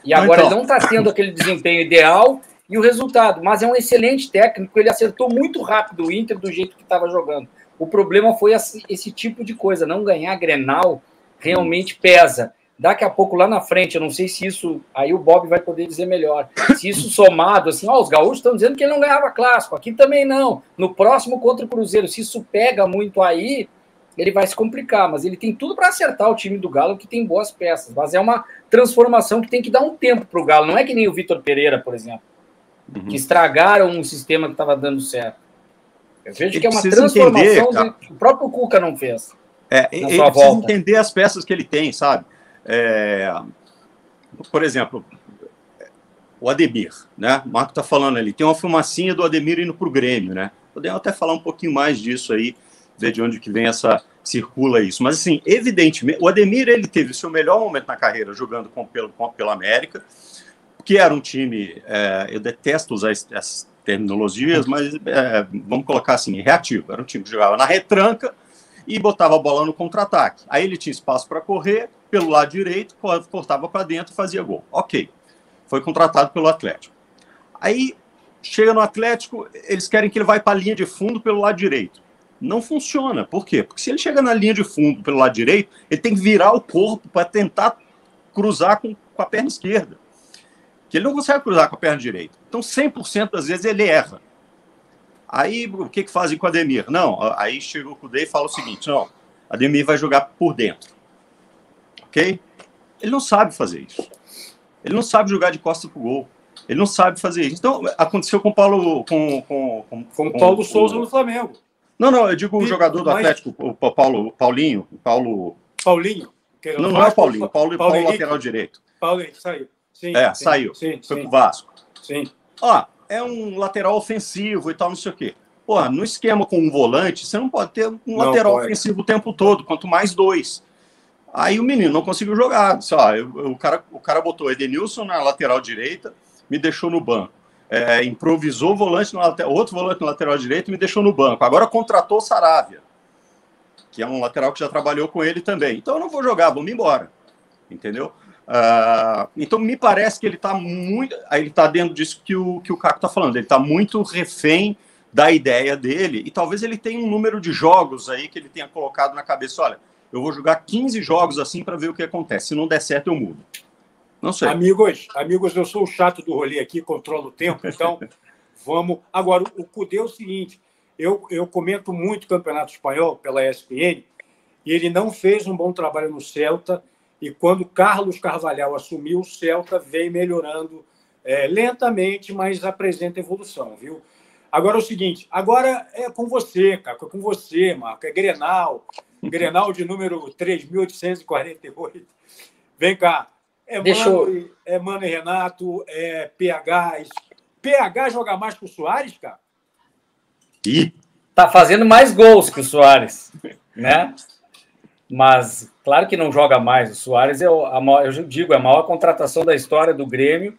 E agora ele não está tendo aquele desempenho ideal e o resultado. Mas é um excelente técnico, ele acertou muito rápido o Inter do jeito que estava jogando. O problema foi esse tipo de coisa, não ganhar Grenal realmente pesa. Daqui a pouco, lá na frente, eu não sei se isso... Aí o Bob vai poder dizer melhor. Se isso somado, assim, os gaúchos estão dizendo que ele não ganhava clássico. Aqui também não. No próximo contra o Cruzeiro, se isso pega muito aí, ele vai se complicar. Mas ele tem tudo para acertar o time do Galo, que tem boas peças. Mas é uma transformação que tem que dar um tempo para o Galo. Não é que nem o Vitor Pereira, por exemplo, que estragaram um sistema que estava dando certo. Eu vejo que é uma transformação que o próprio Cuca não fez. Ele precisa entender as peças que ele tem, sabe? Por exemplo, o Ademir, né? O Marco está falando ali, tem uma fumacinha do Ademir indo para o Grêmio, né? Podemos até falar um pouquinho mais disso aí, ver de onde que vem circula isso. Mas, assim, evidentemente, o Ademir, ele teve o seu melhor momento na carreira jogando pela América, que era um time, eu detesto usar essas terminologias, mas vamos colocar assim, reativo. Era um time que jogava na retranca e botava a bola no contra-ataque. Aí ele tinha espaço para correr, pelo lado direito, cortava para dentro e fazia gol. Ok. Foi contratado pelo Atlético. Aí, chega no Atlético, eles querem que ele vá para a linha de fundo pelo lado direito. Não funciona. Por quê? Porque se ele chega na linha de fundo pelo lado direito, ele tem que virar o corpo para tentar cruzar com a perna esquerda. Que ele não consegue cruzar com a perna direita. Então, 100% das vezes ele erra. Aí, o que fazem com o Ademir? Não, aí chega o Kudê e fala o seguinte, não, Ademir vai jogar por dentro. Ok? Ele não sabe fazer isso. Ele não sabe jogar de costas pro gol. Ele não sabe fazer isso. Então, aconteceu com o Paulo... Com o Paulo Souza no Flamengo. Não, eu digo o jogador do Atlético, o Paulinho. Paulinho. Não é o Paulinho, Paulo lateral direito. Paulinho, saiu. Sim, saiu. Foi pro Vasco. Sim. É um lateral ofensivo e tal, não sei o quê. Pô, no esquema com um volante, você não pode ter um lateral ofensivo o tempo todo, quanto mais 2. Aí o menino não conseguiu jogar. Disse, ó, o cara botou Edenilson na lateral direita, me deixou no banco. Improvisou outro volante na lateral direita e me deixou no banco. Agora contratou o Saravia, que é um lateral que já trabalhou com ele também. Então eu não vou jogar, vamos embora. Entendeu? Então me parece que ele está muito... Ele está dentro disso que o Caco está falando. Ele está muito refém da ideia dele, e talvez ele tenha um número de jogos aí que ele tenha colocado na cabeça, olha, eu vou jogar 15 jogos assim para ver o que acontece. Se não der certo, eu mudo. Não sei. Amigos, eu sou o chato do rolê aqui, controlo o tempo, então vamos... Agora, o Cudê é o seguinte, eu comento muito o Campeonato Espanhol pela ESPN, e ele não fez um bom trabalho no Celta, e quando Carlos Carvalhal assumiu, o Celta veio melhorando lentamente, mas apresenta evolução, viu? Agora é o seguinte, agora é com você, cara, é com você, Marco, é Grenal de número 3.848. Vem cá, Mano e Renato, PH. PH joga mais que o Soares, cara? Tá fazendo mais gols que o Soares, né? Mas, claro que não joga mais. O Soares eu digo, é a maior contratação da história do Grêmio,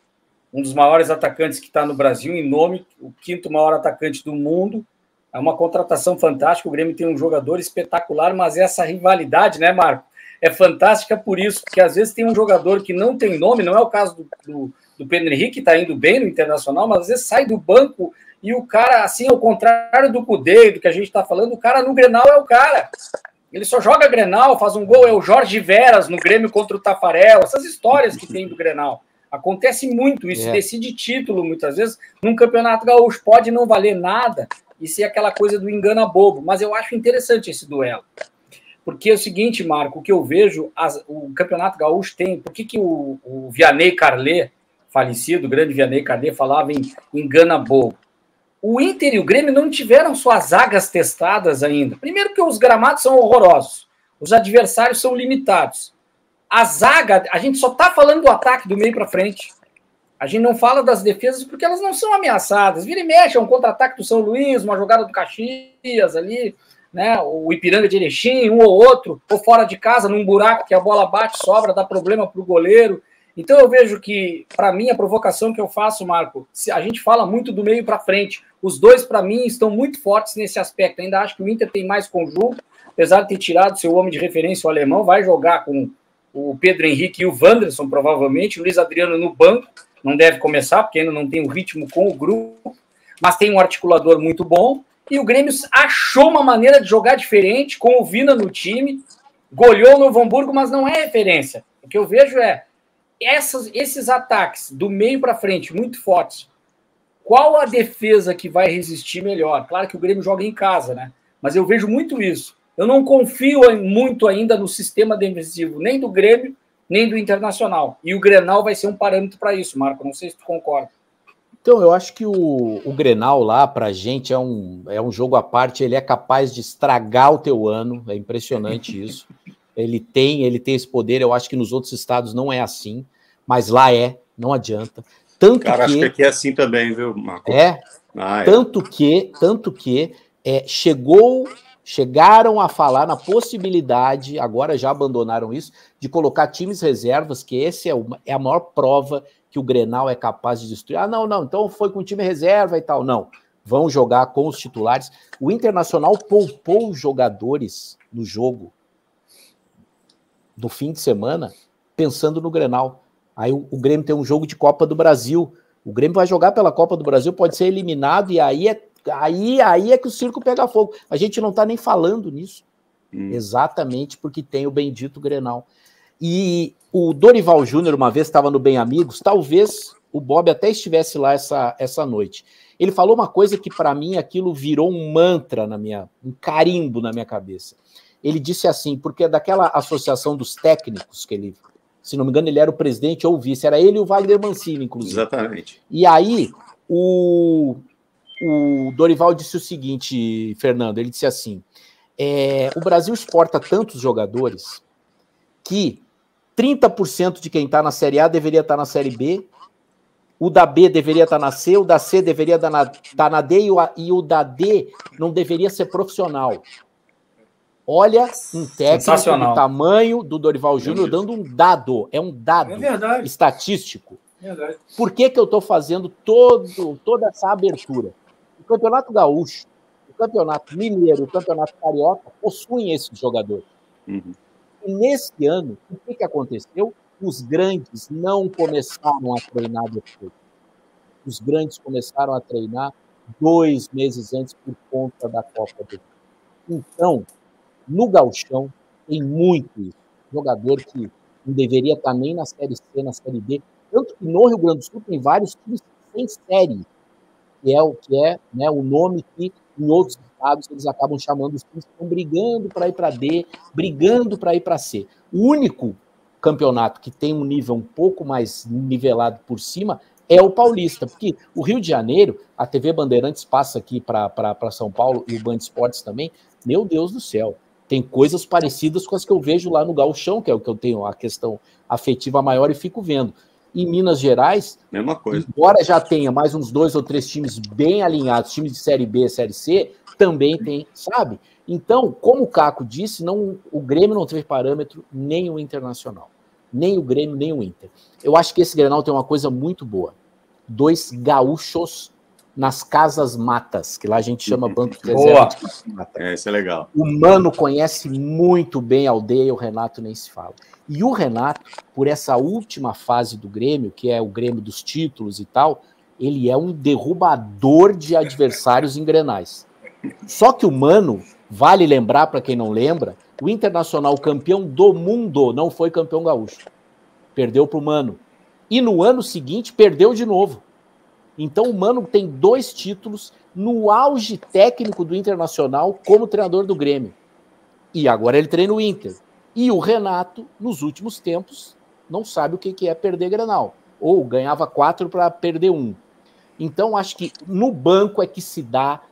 um dos maiores atacantes que está no Brasil, em nome, o 5º maior atacante do mundo. É uma contratação fantástica. O Grêmio tem um jogador espetacular, mas essa rivalidade, né, Marco? É fantástica por isso, porque às vezes tem um jogador que não tem nome, não é o caso do Pedro Henrique, que está indo bem no Internacional, mas às vezes sai do banco e o cara, assim, ao contrário do Cudê, do que a gente está falando, o cara no Grenal é o cara. Ele só joga Grenal, faz um gol, é o Jorge Veras no Grêmio contra o Tafarel, essas histórias que tem do Grenal. Acontece muito isso, decide título muitas vezes. Num campeonato gaúcho pode não valer nada e ser aquela coisa do engana bobo, mas eu acho interessante esse duelo. Porque é o seguinte, Marco, o que eu vejo, o campeonato gaúcho tem... Por que o Vianney Carlet, falecido, o grande Vianney Carlet, falava em engana bobo? O Inter e o Grêmio não tiveram suas zagas testadas ainda. Primeiro que os gramados são horrorosos, os adversários são limitados. A zaga, a gente só está falando do ataque do meio para frente. A gente não fala das defesas porque elas não são ameaçadas. Vira e mexe, é um contra-ataque do São Luís, uma jogada do Caxias ali, né? O Ipiranga de Erechim, um ou outro, ou fora de casa, num buraco que a bola bate, sobra, dá problema para o goleiro. Então eu vejo que, para mim, a provocação que eu faço, Marco, a gente fala muito do meio para frente. Os dois, para mim, estão muito fortes nesse aspecto. Ainda acho que o Inter tem mais conjunto, apesar de ter tirado seu homem de referência, o alemão, vai jogar com o Pedro Henrique e o Wanderson, provavelmente, o Luiz Adriano no banco, não deve começar, porque ainda não tem o ritmo com o grupo, mas tem um articulador muito bom, e o Grêmio achou uma maneira de jogar diferente, com o Vina no time, goleou o Novo Hamburgo, mas não é referência. O que eu vejo é esses ataques do meio para frente, muito fortes. Qual a defesa que vai resistir melhor? Claro que o Grêmio joga em casa, né? Mas eu vejo muito isso. Eu não confio muito ainda no sistema defensivo, nem do Grêmio, nem do Internacional. E o Grenal vai ser um parâmetro para isso, Marco. Não sei se tu concorda. Então, eu acho que o Grenal lá, pra gente, é um jogo à parte. Ele é capaz de estragar o teu ano. É impressionante isso. Ele tem esse poder. Eu acho que nos outros estados não é assim. Mas lá não adianta. Acho que aqui é assim também, viu, Marco? Tanto que chegaram a falar na possibilidade, agora já abandonaram isso, de colocar times reservas, que esse é a maior prova que o Grenal é capaz de destruir. Não, então foi com time reserva e tal. Não, vão jogar com os titulares. O Internacional poupou os jogadores no jogo do fim de semana, pensando no Grenal. Aí o Grêmio tem um jogo de Copa do Brasil. O Grêmio vai jogar pela Copa do Brasil, pode ser eliminado, e aí é que o circo pega fogo. A gente não está nem falando nisso. Exatamente porque tem o bendito Grenal. E o Dorival Júnior, uma vez, estava no Bem Amigos, talvez o Bob até estivesse lá essa noite. Ele falou uma coisa que, para mim, aquilo virou um mantra, um carimbo na minha cabeça. Ele disse assim, porque daquela associação dos técnicos que ele... Se não me engano, ele era o presidente ou o vice. Era ele e o Wagner Mancini, inclusive. Exatamente. E aí, o Dorival disse o seguinte, Fernando, ele disse assim, o Brasil exporta tantos jogadores que 30% de quem está na Série A deveria estar na Série B o da B deveria estar na C, o da C deveria estar na D e o da D não deveria ser profissional. Olha um técnico do tamanho do Dorival Júnior dando um dado. É um dado estatístico. Verdade. Por que eu estou fazendo toda essa abertura? O Campeonato Gaúcho, o Campeonato Mineiro, o Campeonato Carioca possuem esses jogadores. Uhum. E nesse ano, o que aconteceu? Os grandes não começaram a treinar depois. Os grandes começaram a treinar 2 meses antes por conta da Copa do Mundo. Então, no gauchão, tem muito isso. Jogador que não deveria estar nem na Série C, na Série D. Tanto que no Rio Grande do Sul tem vários times sem série, que é né, o nome que em outros estados eles acabam chamando os times que estão brigando para ir para D, brigando para ir para C. O único campeonato que tem um nível um pouco mais nivelado por cima é o paulista, porque o Rio de Janeiro, a TV Bandeirantes passa aqui para São Paulo e o Band Esportes também, meu Deus do céu, tem coisas parecidas com as que eu vejo lá no gauchão, que é o que eu tenho a questão afetiva maior e fico vendo. Em Minas Gerais, mesma coisa. Embora já tenha mais uns 2 ou 3 times bem alinhados, times de Série B, Série C, também tem, sabe? Então, como o Caco disse, o Grêmio não teve parâmetro nem o Internacional. Nem o Grêmio, nem o Inter. Eu acho que esse Grenal tem uma coisa muito boa. 2 gaúchos nas casas matas, que lá a gente chama banco de reserva. Isso é legal. O Mano conhece muito bem a aldeia, o Renato nem se fala. E o Renato, por essa última fase do Grêmio, que é o Grêmio dos títulos e tal, ele é um derrubador de adversários em Grenais. Só que o Mano, vale lembrar para quem não lembra, o Internacional campeão do mundo não foi campeão gaúcho. Perdeu para o Mano. E no ano seguinte perdeu de novo. Então o Mano tem 2 títulos no auge técnico do Internacional como treinador do Grêmio. E agora ele treina o Inter. E o Renato, nos últimos tempos, não sabe o que é perder Grenal. Ou ganhava 4 para perder 1. Então acho que no banco é que se dá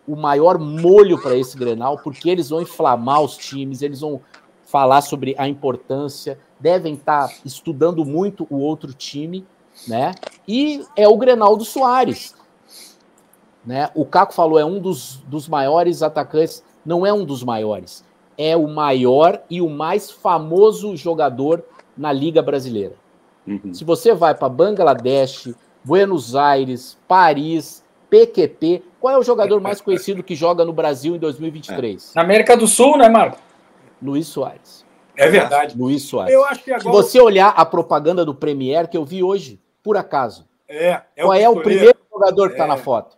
o maior molho para esse Grenal, porque eles vão inflamar os times, eles vão falar sobre a importância, devem estar estudando muito o outro time, né? E é o Grenal do Soares, né? O Caco falou, é um dos maiores atacantes, não é um dos maiores, é o maior e o mais famoso jogador na Liga Brasileira. Uhum. Se você vai para Bangladesh, Buenos Aires, Paris, PQP, qual é o jogador mais conhecido que joga no Brasil em 2023? Na América do Sul, né, Marco? Luiz Soares. É verdade. Luiz Soares. Eu acho que agora... Se você olhar a propaganda do Premier que eu vi hoje, por acaso, qual é o primeiro jogador que está na foto?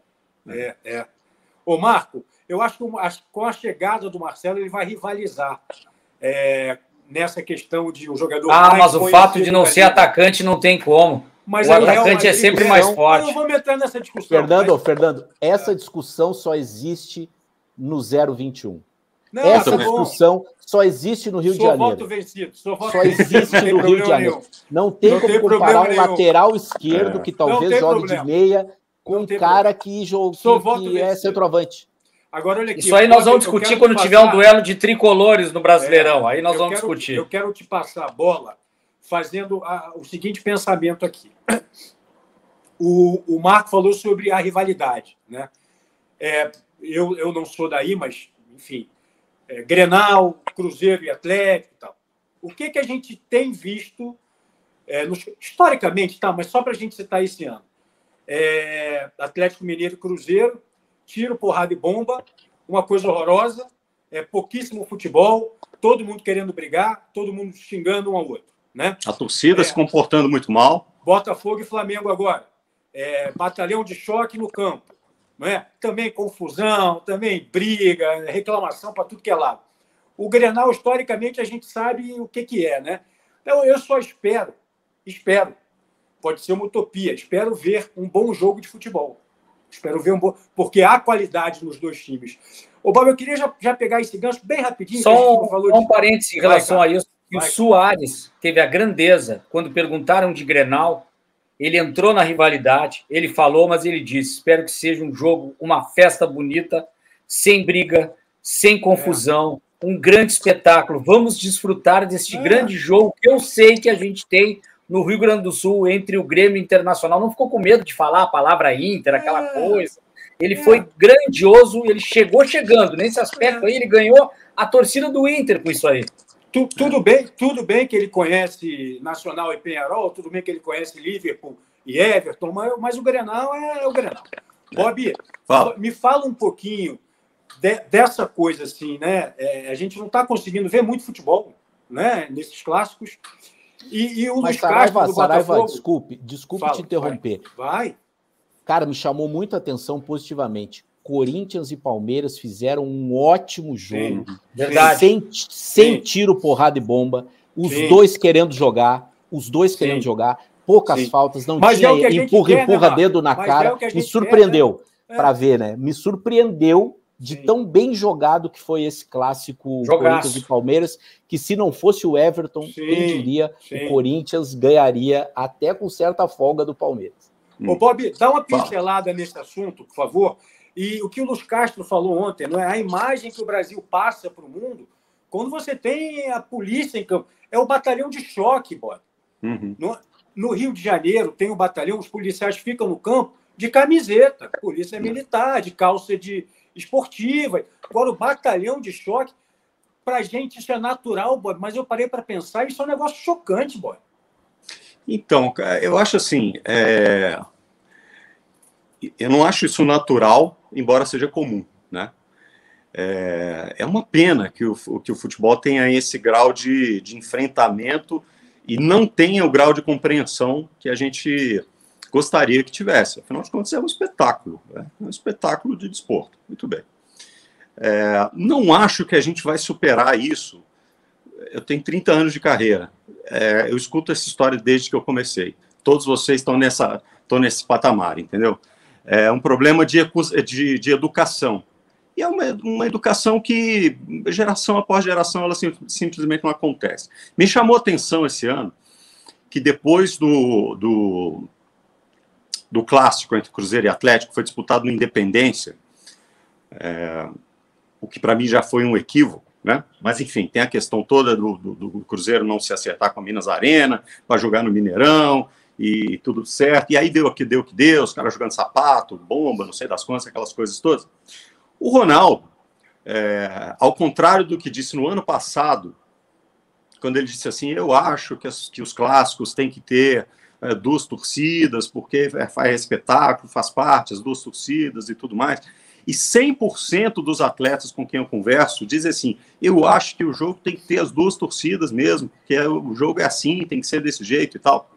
Ô, Marco, eu acho que com a chegada do Marcelo ele vai rivalizar nessa questão de um jogador... mas o fato de não ser atacante não tem como. Mas o atacante é sempre mais forte. Eu não vou entrar nessa discussão. Fernando, essa discussão só existe no 021. Essa discussão só existe no Rio de Janeiro. Voto vencido. Só existe no Rio de Janeiro. Não tem como comparar um lateral esquerdo que talvez jogue de meia com um cara que é centroavante. Agora, olha aqui, isso aí nós vamos discutir quando tiver um duelo de tricolores no Brasileirão. Aí nós vamos discutir. Eu quero te passar a bola fazendo o seguinte pensamento aqui. O Marco falou sobre a rivalidade, né? Eu não sou daí, mas, enfim, Grenal, Cruzeiro e Atlético e tal. O que a gente tem visto, historicamente, mas só para a gente citar esse ano, Atlético Mineiro e Cruzeiro, tiro, porrada e bomba, uma coisa horrorosa, pouquíssimo futebol, todo mundo querendo brigar, todo mundo xingando um ao outro. Né? A torcida se comportando muito mal. Botafogo e Flamengo agora. Batalhão de choque no campo. Não é? Também confusão, também briga, reclamação para tudo que é lado. O Grenal, historicamente, a gente sabe o que é. Né? Então, eu só espero, pode ser uma utopia, espero ver um bom jogo de futebol. Espero ver porque há qualidade nos 2 times. Ô, Bob, eu queria já pegar esse gancho bem rapidinho. Só um parênteses em relação a isso. O Soares teve a grandeza, quando perguntaram de Grenal, ele entrou na rivalidade, ele falou, mas ele disse, espero que seja um jogo, uma festa bonita, sem briga, sem confusão, um grande espetáculo. Vamos desfrutar deste grande jogo, que eu sei que a gente tem no Rio Grande do Sul entre o Grêmio Internacional. Não ficou com medo de falar a palavra Inter, aquela coisa. Ele foi grandioso, ele chegou chegando. Nesse aspecto aí, ele ganhou a torcida do Inter com isso aí. Tudo bem que ele conhece Nacional e Penharol, tudo bem que ele conhece Liverpool e Everton, mas o Grenal é o Grenal. Bob, me fala um pouquinho dessa coisa assim, né? A gente não está conseguindo ver muito futebol, né? Nesses clássicos. E o Luiz Castro do Botafogo... Desculpe te interromper. Vai. Cara, me chamou muito a atenção positivamente. Corinthians e Palmeiras fizeram um ótimo jogo. Sim, verdade. Sem tiro, porrada e bomba. Os dois querendo jogar. Poucas faltas. Não mas tinha empurra dedo na cara. Me surpreendeu para ver, né? Me surpreendeu de tão bem jogado que foi esse clássico Corinthians e Palmeiras, que se não fosse o Everton, quem diria, o Corinthians ganharia até com certa folga do Palmeiras. Ô, Bob, dá uma pincelada nesse assunto, por favor. E o que o Luiz Castro falou ontem, não é a imagem que o Brasil passa para o mundo quando você tem a polícia em campo. É o batalhão de choque, Bob. Uhum. No Rio de Janeiro tem o batalhão, os policiais ficam no campo de camiseta, polícia militar, de calça de esportiva. Agora, o batalhão de choque, para a gente isso é natural, Bob, mas eu parei para pensar, isso é um negócio chocante, Bob. Então, eu acho assim, eu não acho isso natural, embora seja comum, né? É uma pena que o futebol tenha esse grau de enfrentamento e não tenha o grau de compreensão que a gente gostaria que tivesse. Afinal de contas, é um espetáculo, né? É um espetáculo de desporto. Muito bem. Não acho que a gente vai superar isso. Eu tenho 30 anos de carreira. Eu escuto essa história desde que eu comecei. Todos vocês estão nesse patamar, entendeu? É um problema de educação. E é uma educação que, geração após geração, ela simplesmente não acontece. Me chamou a atenção esse ano que depois do clássico entre Cruzeiro e Atlético, foi disputado no Independência, o que para mim já foi um equívoco, né? Mas, enfim, tem a questão toda do Cruzeiro não se acertar com a Minas Arena, para jogar no Mineirão, e tudo certo. E aí deu o que deu, os caras jogando sapato, bomba, não sei das quantas, aquelas coisas todas. O Ronaldo, ao contrário do que disse no ano passado, quando ele disse assim, eu acho que os clássicos têm que ter duas torcidas, porque faz espetáculo, faz parte, as duas torcidas e tudo mais. E 100% dos atletas com quem eu converso dizem assim, eu acho que o jogo tem que ter as duas torcidas mesmo, que o jogo é assim, tem que ser desse jeito e tal.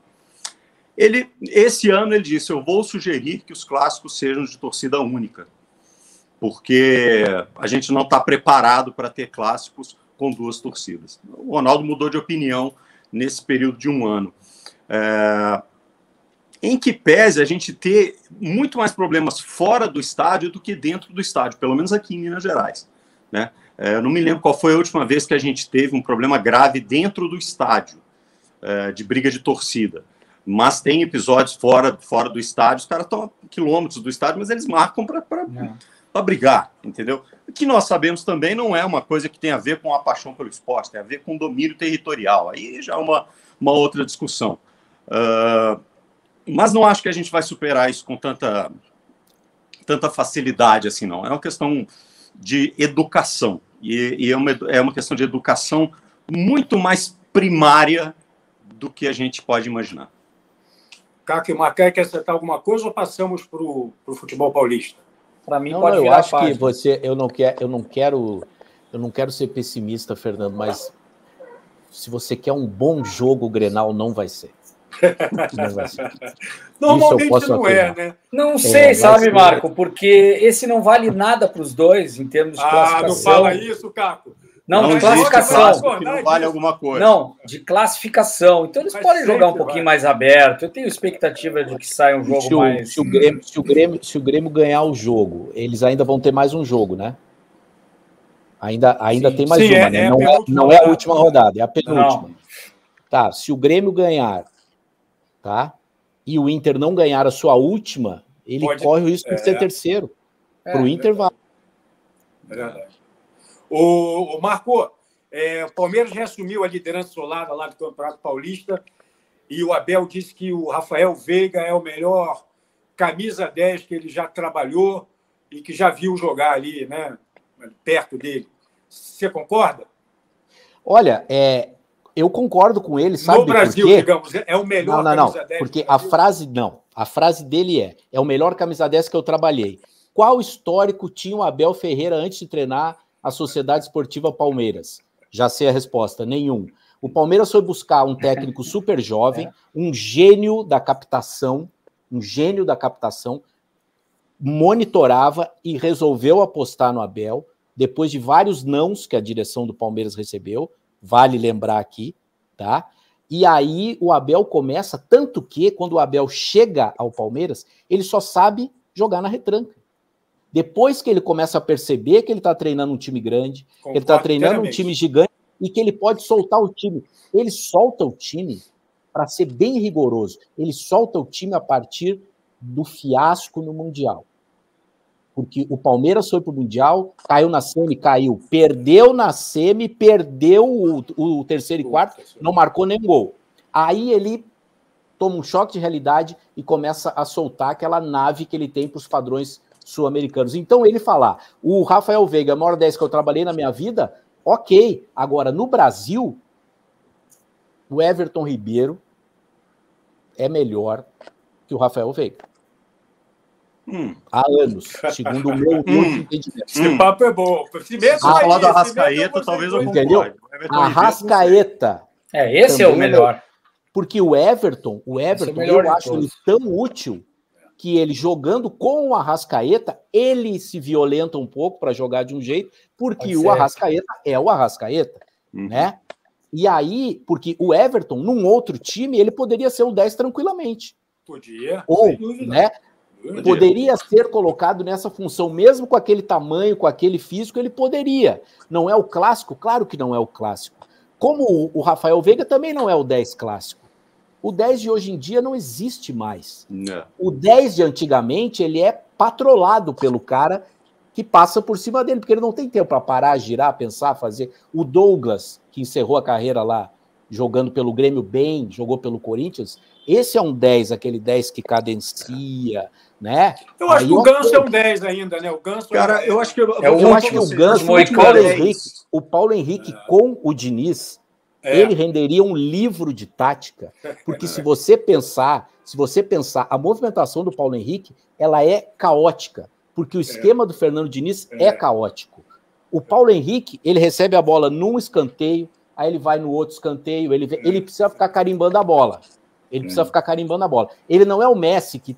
Esse ano ele disse, eu vou sugerir que os clássicos sejam de torcida única, porque a gente não está preparado para ter clássicos com duas torcidas. O Ronaldo mudou de opinião nesse período de um ano. Em que pese a gente ter muito mais problemas fora do estádio do que dentro do estádio, pelo menos aqui em Minas Gerais, né? Eu não me lembro qual foi a última vez que a gente teve um problema grave dentro do estádio, de briga de torcida. Mas tem episódios fora do estádio, os caras estão a quilômetros do estádio, mas eles marcam para brigar, entendeu? O que nós sabemos também não é uma coisa que tem a ver com a paixão pelo esporte, tem a ver com domínio territorial. Aí já é uma outra discussão. Mas não acho que a gente vai superar isso com tanta facilidade assim, não. É uma questão de educação. E é uma questão de educação muito mais primária do que a gente pode imaginar. Caco e Macaé, quer acertar alguma coisa ou passamos para o futebol paulista? Para mim, pode virar. Eu acho que você... Eu não quero ser pessimista, Fernando, mas se você quer um bom jogo, o Grenal não vai ser. Não vai ser. Normalmente não é, né? Não sei, sabe, Marco, porque esse não vale nada para os dois em termos de classificação. Não fala isso, Caco. Não, de classificação. Que não vale alguma coisa. Não, de classificação. Então eles podem jogar um pouquinho mais aberto. Eu tenho expectativa de que saia um jogo mais... Se o Grêmio ganhar o jogo, eles ainda vão ter mais um jogo, né? Ainda tem mais uma, né? Não é a última rodada, é a penúltima. Não. Tá, se o Grêmio ganhar, tá? E o Inter não ganhar a sua última, ele corre o risco de ser terceiro. Para o Inter vai. É verdade. O Marco, o Palmeiras reassumiu a liderança isolada lá do Campeonato Paulista. e o Abel disse que o Rafael Veiga é o melhor camisa 10 que ele já trabalhou e que já viu jogar ali, né, perto dele. Você concorda? Olha, eu concordo com ele, sabe? No Brasil, por quê? digamos, é o melhor camisa 10. Porque a frase dele é o melhor camisa 10 que eu trabalhei. Qual histórico tinha o Abel Ferreira antes de treinar a Sociedade Esportiva Palmeiras? Já sei a resposta, nenhum. O Palmeiras foi buscar um técnico super jovem, um gênio da captação, monitorava e resolveu apostar no Abel, depois de vários nãos que a direção do Palmeiras recebeu, vale lembrar aqui, tá? E aí o Abel começa, tanto que quando o Abel chega ao Palmeiras, ele só sabe jogar na retranca. Depois que ele começa a perceber que ele está treinando um time grande, que ele está treinando um time gigante e que ele pode soltar o time. Ele solta o time, para ser bem rigoroso, ele solta o time a partir do fiasco no Mundial. Porque o Palmeiras foi para o Mundial, caiu na semi, caiu. Perdeu na semi, perdeu o terceiro e quarto, não marcou nem gol. Aí ele toma um choque de realidade e começa a soltar aquela nave que ele tem para os padrões sul-americanos. Então ele falar, o Rafael Veiga é a maior 10 que eu trabalhei na minha vida, ok. Agora, no Brasil, o Everton Ribeiro é melhor que o Rafael Veiga. Há anos, segundo o meu entendimento. Esse papo é bom. Se falar do Arrascaeta, talvez eu concorde. Arrascaeta. Esse é o melhor. Porque o Everton eu acho ele tão útil que ele jogando com o Arrascaeta, ele se violenta um pouco para jogar de um jeito, porque o Arrascaeta é o Arrascaeta, né? E aí, porque o Everton, num outro time, ele poderia ser o 10 tranquilamente. Podia. Ou, né? Poderia ser colocado nessa função, mesmo com aquele tamanho, com aquele físico, ele poderia. Não é o clássico? Claro que não é o clássico. Como o Rafael Veiga também não é o 10 clássico. O 10 de hoje em dia não existe mais. Não. O 10 de antigamente, ele é patrolado pelo cara que passa por cima dele, porque ele não tem tempo para parar, girar, pensar, fazer. O Douglas, que encerrou a carreira lá, jogando pelo Grêmio bem, jogou pelo Corinthians, esse é um 10, aquele 10 que cadencia, né? Eu acho que o Ganso é um 10 ainda, né? O Ganso cara, eu acho que eu acho que o Ganso, o Paulo Henrique com o Diniz, ele renderia um livro de tática, porque se você pensar, a movimentação do Paulo Henrique, ela é caótica, porque o esquema do Fernando Diniz é caótico. O Paulo Henrique, ele recebe a bola num escanteio, aí ele vai no outro escanteio, ele precisa ficar carimbando a bola. Ele não é o Messi que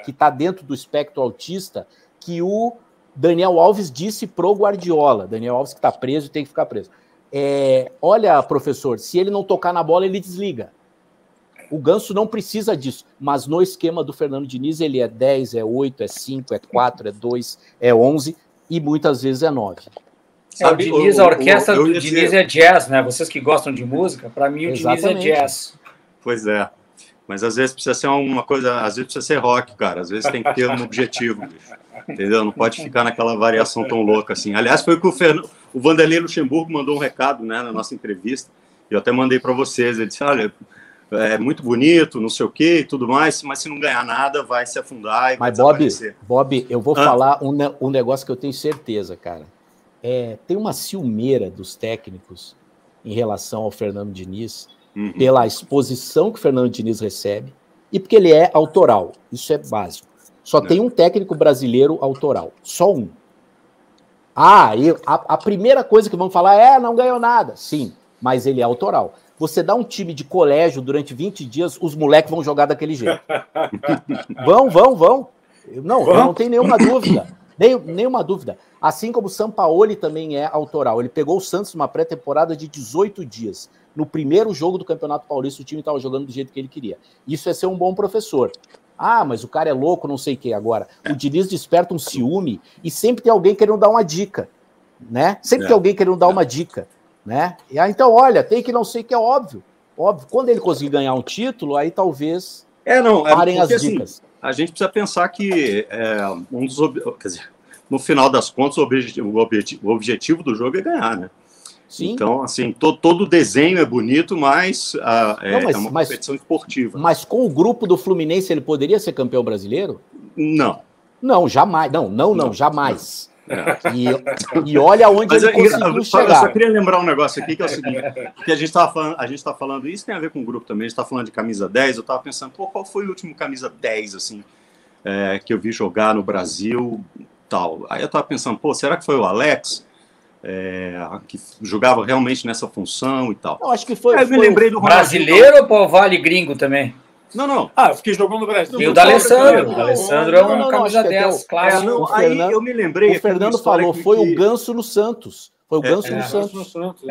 está dentro do espectro autista que o Daniel Alves disse pro Guardiola. Daniel Alves que está preso e tem que ficar preso. Olha, professor, se ele não tocar na bola, ele desliga. O Ganso não precisa disso, mas no esquema do Fernando Diniz, ele é 10, é 8, é 5, é 4, é 2, é 11 e muitas vezes é 9. O Diniz, a orquestra do Diniz é jazz, né? Vocês que gostam de música, para mim o Diniz é jazz. Pois é. Mas às vezes precisa ser uma coisa, às vezes precisa ser rock, cara. Às vezes tem que ter um objetivo, entendeu? Não pode ficar naquela variação tão louca assim. Aliás, foi o que o Vanderlei Luxemburgo mandou um recado, né, na nossa entrevista. Eu até mandei para vocês. Ele disse: olha, é muito bonito, não sei o quê e tudo mais, mas se não ganhar nada, vai se afundar e vai desaparecer. Bob, eu vou falar um negócio que eu tenho certeza, cara. Tem uma ciumeira dos técnicos em relação ao Fernando Diniz, pela exposição que o Fernando Diniz recebe e porque ele é autoral. Isso é básico. Só tem um técnico brasileiro autoral. Só um. A primeira coisa que vão falar não ganhou nada. Sim, mas ele é autoral. Você dá um time de colégio durante 20 dias, os moleques vão jogar daquele jeito. Vão. Eu não tenho nenhuma dúvida. Nenhuma dúvida. Assim como o Sampaoli também é autoral. Ele pegou o Santos numa pré-temporada de 18 dias. No primeiro jogo do Campeonato Paulista, o time estava jogando do jeito que ele queria. Isso é ser um bom professor. Mas o cara é louco, não sei o que. Agora, o Diniz desperta um ciúme e sempre tem alguém querendo dar uma dica, né? Sempre tem alguém querendo dar uma dica, né? Então, olha, tem que não sei o que, é óbvio. Quando ele conseguir ganhar um título, aí talvez parem as dicas. Assim, a gente precisa pensar que no final das contas, o objetivo do jogo é ganhar, né? Sim. Então, assim, todo o desenho é bonito, mas, é uma competição esportiva. Mas com o grupo do Fluminense ele poderia ser campeão brasileiro? Não. Não, jamais. Não, jamais. E olha onde ele conseguiu chegar. Eu só queria lembrar um negócio aqui, que é o seguinte, porque a gente está falando, isso tem a ver com o grupo também, a gente está falando de camisa 10, eu estava pensando, qual foi o último camisa 10, assim, que eu vi jogar no Brasil, tal. Aí eu estava pensando, será que foi o Alex? Que jogava realmente nessa função e tal. Eu acho que foi. Eu me lembrei do brasileiro ou vale gringo também? Não. Eu fiquei jogando no Brasil. E o D'Alessandro. O D'Alessandro é uma camisa 10, clássico. Aí eu me lembrei. O Fernando falou, foi o Ganso no Santos. Foi o Ganso no Santos.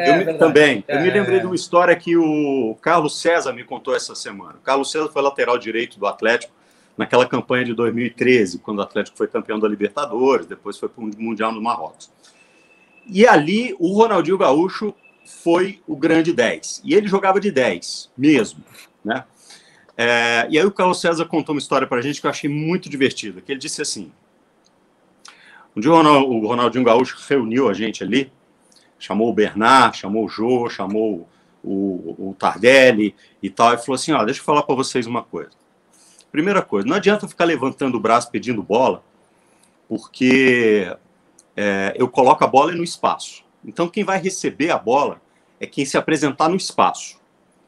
Eu me lembrei de uma história que o Carlos César me contou essa semana. O Carlos César foi lateral direito do Atlético naquela campanha de 2013, quando o Atlético foi campeão da Libertadores, depois foi para o Mundial no Marrocos. E ali o Ronaldinho Gaúcho foi o grande 10. E ele jogava de 10 mesmo, né? E aí o Carlos César contou uma história para a gente que eu achei muito divertida, que ele disse assim, um dia o Ronaldinho Gaúcho reuniu a gente ali, chamou o Bernard, chamou o Jô, chamou o Tardelli e tal, e falou assim, deixa eu falar para vocês uma coisa. Primeira coisa, não adianta ficar levantando o braço pedindo bola, porque eu coloco a bola no espaço. Então quem vai receber a bola é quem se apresentar no espaço,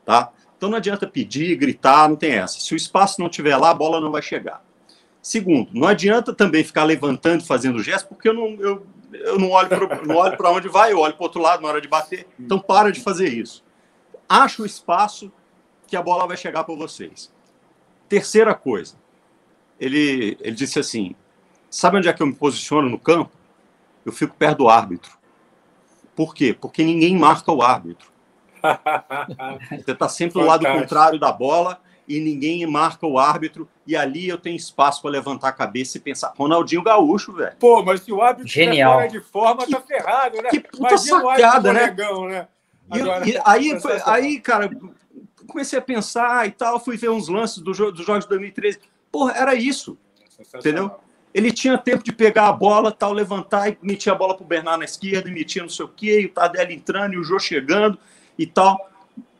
tá? Então não adianta pedir, gritar, não tem essa. Se o espaço não estiver lá, a bola não vai chegar. Segundo, não adianta também ficar levantando e fazendo gesto, porque eu não olho para onde vai, eu olho para o outro lado na hora de bater. Então para de fazer isso. Acha o espaço que a bola vai chegar para vocês. Terceira coisa, ele disse assim, sabe onde é que eu me posiciono no campo? Eu fico perto do árbitro. Por quê? Porque ninguém marca o árbitro. Você está sempre do lado contrário da bola e ninguém marca o árbitro, e ali eu tenho espaço para levantar a cabeça e pensar, Ronaldinho Gaúcho, velho. Mas se o árbitro estiver fora de forma, tá ferrado, né? Que puta sacada, né? Aí, cara, comecei a pensar e tal, fui ver uns lances dos jogos de 2013. Era isso, entendeu? Ele tinha tempo de pegar a bola, tal, levantar e metia a bola pro Bernard na esquerda, e metia não sei o quê, e o Tardelli entrando, e o Jô chegando e tal.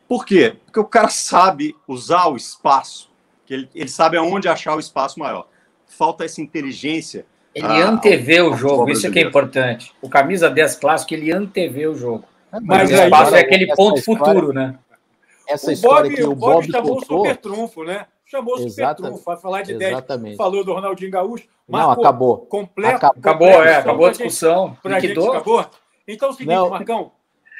Por quê? Porque o cara sabe usar o espaço, que ele sabe aonde achar o espaço maior. Falta essa inteligência. Ele antevê o jogo, isso é que é importante. O camisa 10 clássico, ele antevê o jogo. Mas o espaço é aquele ponto futuro, né? Essa história que o Bob chamou contou... o super trunfo, né? Chamou o super trunfo, vai falar de 10. Falou do Ronaldinho Gaúcho. Não, acabou. Acabou a discussão. Acabou. Então é o seguinte, Marcão.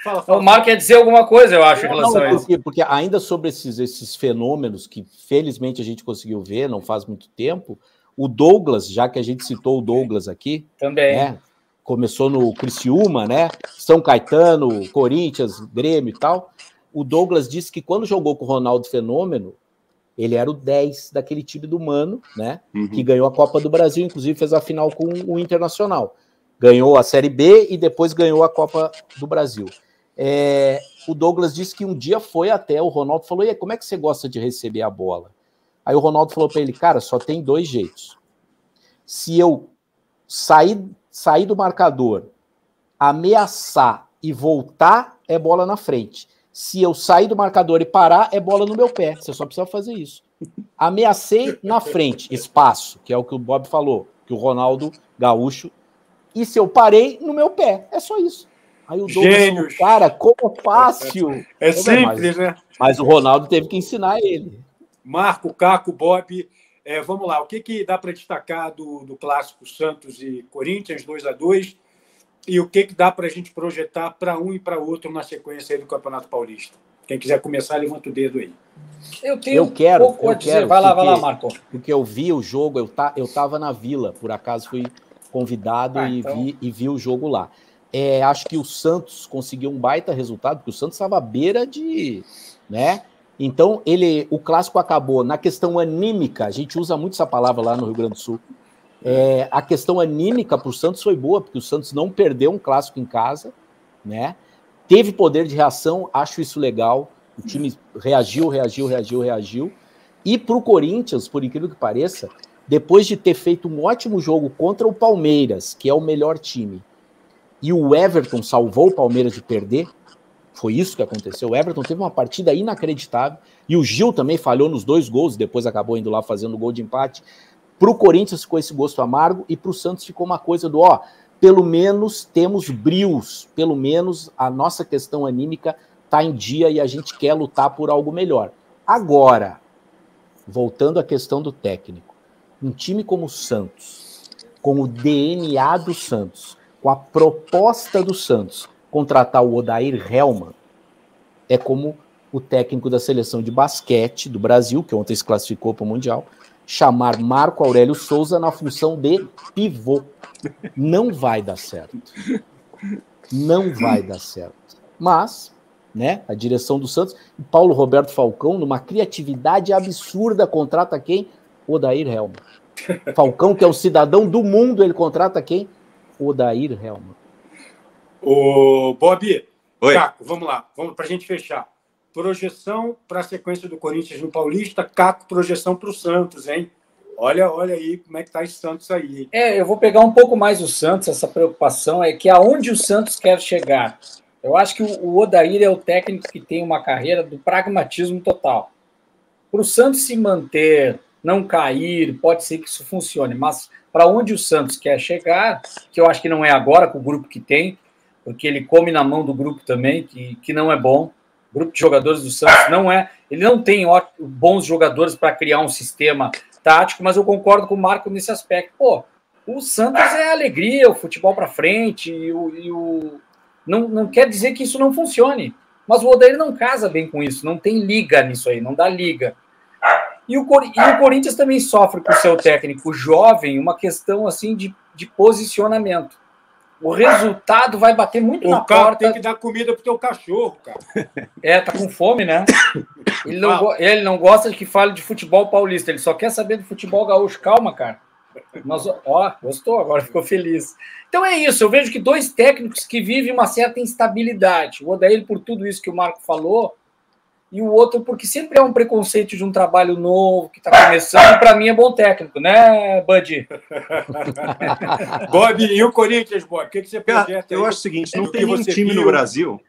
Fala. O Marco quer dizer alguma coisa, eu acho, em relação a isso. Porque ainda sobre esses fenômenos que, felizmente, a gente conseguiu ver, não faz muito tempo, o Douglas, já que a gente citou o Douglas aqui... Também. Né, começou no Criciúma, né? São Caetano, Corinthians, Grêmio e tal. O Douglas disse que quando jogou com o Ronaldo Fenômeno, ele era o 10 daquele time do Mano, né? Que ganhou a Copa do Brasil, inclusive fez a final com o Internacional. Ganhou a Série B e depois ganhou a Copa do Brasil. O Douglas disse que um dia foi até o Ronaldo e falou, e aí, como é que você gosta de receber a bola? Aí o Ronaldo falou para ele, cara, só tem 2 jeitos. Se eu sair do marcador, ameaçar e voltar, é bola na frente. Se eu sair do marcador e parar, é bola no meu pé. Você só precisa fazer isso. Ameacei na frente, espaço, que é o que o Bob falou, que o Ronaldo Gaúcho. E se eu parei, no meu pé. É só isso. Aí o Douglas falou, cara, como fácil. É simples, né? Mas o Ronaldo teve que ensinar ele. Marco, Caco, Bob, vamos lá. O que dá para destacar do clássico Santos e Corinthians, 2-2? E o que dá para a gente projetar para um e para outro na sequência aí do Campeonato Paulista? Quem quiser começar, levanta o dedo aí. Eu quero. Vai lá, Marco. Porque eu vi o jogo, eu estava na Vila, por acaso fui convidado e vi o jogo lá. Acho que o Santos conseguiu um baita resultado, porque o Santos estava à beira de... né? Então, o clássico acabou. Na questão anímica, a gente usa muito essa palavra lá no Rio Grande do Sul, a questão anímica para o Santos foi boa, porque o Santos não perdeu um clássico em casa, né? Teve poder de reação, acho isso legal. O time reagiu. E para o Corinthians, por incrível que pareça, depois de ter feito um ótimo jogo contra o Palmeiras, que é o melhor time, e o Everton salvou o Palmeiras de perder, Foi isso que aconteceu. O Everton teve uma partida inacreditável e o Gil também falhou nos 2 gols, depois acabou indo lá fazendo o gol de empate. Para o Corinthians ficou esse gosto amargo e para o Santos ficou uma coisa do, pelo menos temos brios, pelo menos a nossa questão anímica está em dia e a gente quer lutar por algo melhor. Agora, voltando à questão do técnico, um time como o Santos, com o DNA do Santos, com a proposta do Santos, contratar o Odair Hellmann, é como o técnico da seleção de basquete do Brasil, que ontem se classificou para o Mundial, chamar Marco Aurélio Souza na função de pivô. Não vai dar certo. Não vai dar certo. Mas, né, a direção do Santos, o Paulo Roberto Falcão, numa criatividade absurda, contrata quem? Odair Hellmann. Falcão, que é o cidadão do mundo, ele contrata quem? Odair Hellmann. Ô, Bob, Oi. Caco, vamos lá, vamos para a gente fechar. Projeção para a sequência do Corinthians no Paulista, Caco, projeção para o Santos, hein? Olha aí como é que tá esse Santos aí. Eu vou pegar um pouco mais o Santos, essa preocupação é que aonde o Santos quer chegar. Eu acho que o Odair é o técnico que tem uma carreira do pragmatismo total. Para o Santos se manter, não cair, pode ser que isso funcione, mas para onde o Santos quer chegar, que eu acho que não é agora com o grupo que tem, porque ele come na mão do grupo também, que não é bom. O grupo de jogadores do Santos não é... Ele não tem bons jogadores para criar um sistema tático, mas eu concordo com o Marco nesse aspecto. Pô, o Santos é alegria, o futebol para frente, não quer dizer que isso não funcione, mas o Odair não casa bem com isso, não tem liga nisso aí, não dá liga. E o Corinthians também sofre com o seu técnico jovem uma questão assim de posicionamento. O resultado vai bater muito na porta. Tem que dar comida pro teu cachorro, cara. Tá com fome, né? Ele não gosta de que fale de futebol paulista, ele só quer saber do futebol gaúcho. Calma, cara. Mas, gostou, agora ficou feliz. Então é isso, eu vejo que 2 técnicos que vivem uma certa instabilidade. O Odair por tudo isso que o Marco falou, e o outro porque sempre é um preconceito de um trabalho novo que está começando, e para mim é bom técnico, né, Bud? Bob, e o Corinthians, Bob? O que você projeta? Eu acho o seguinte, não tem nenhum time no Brasil...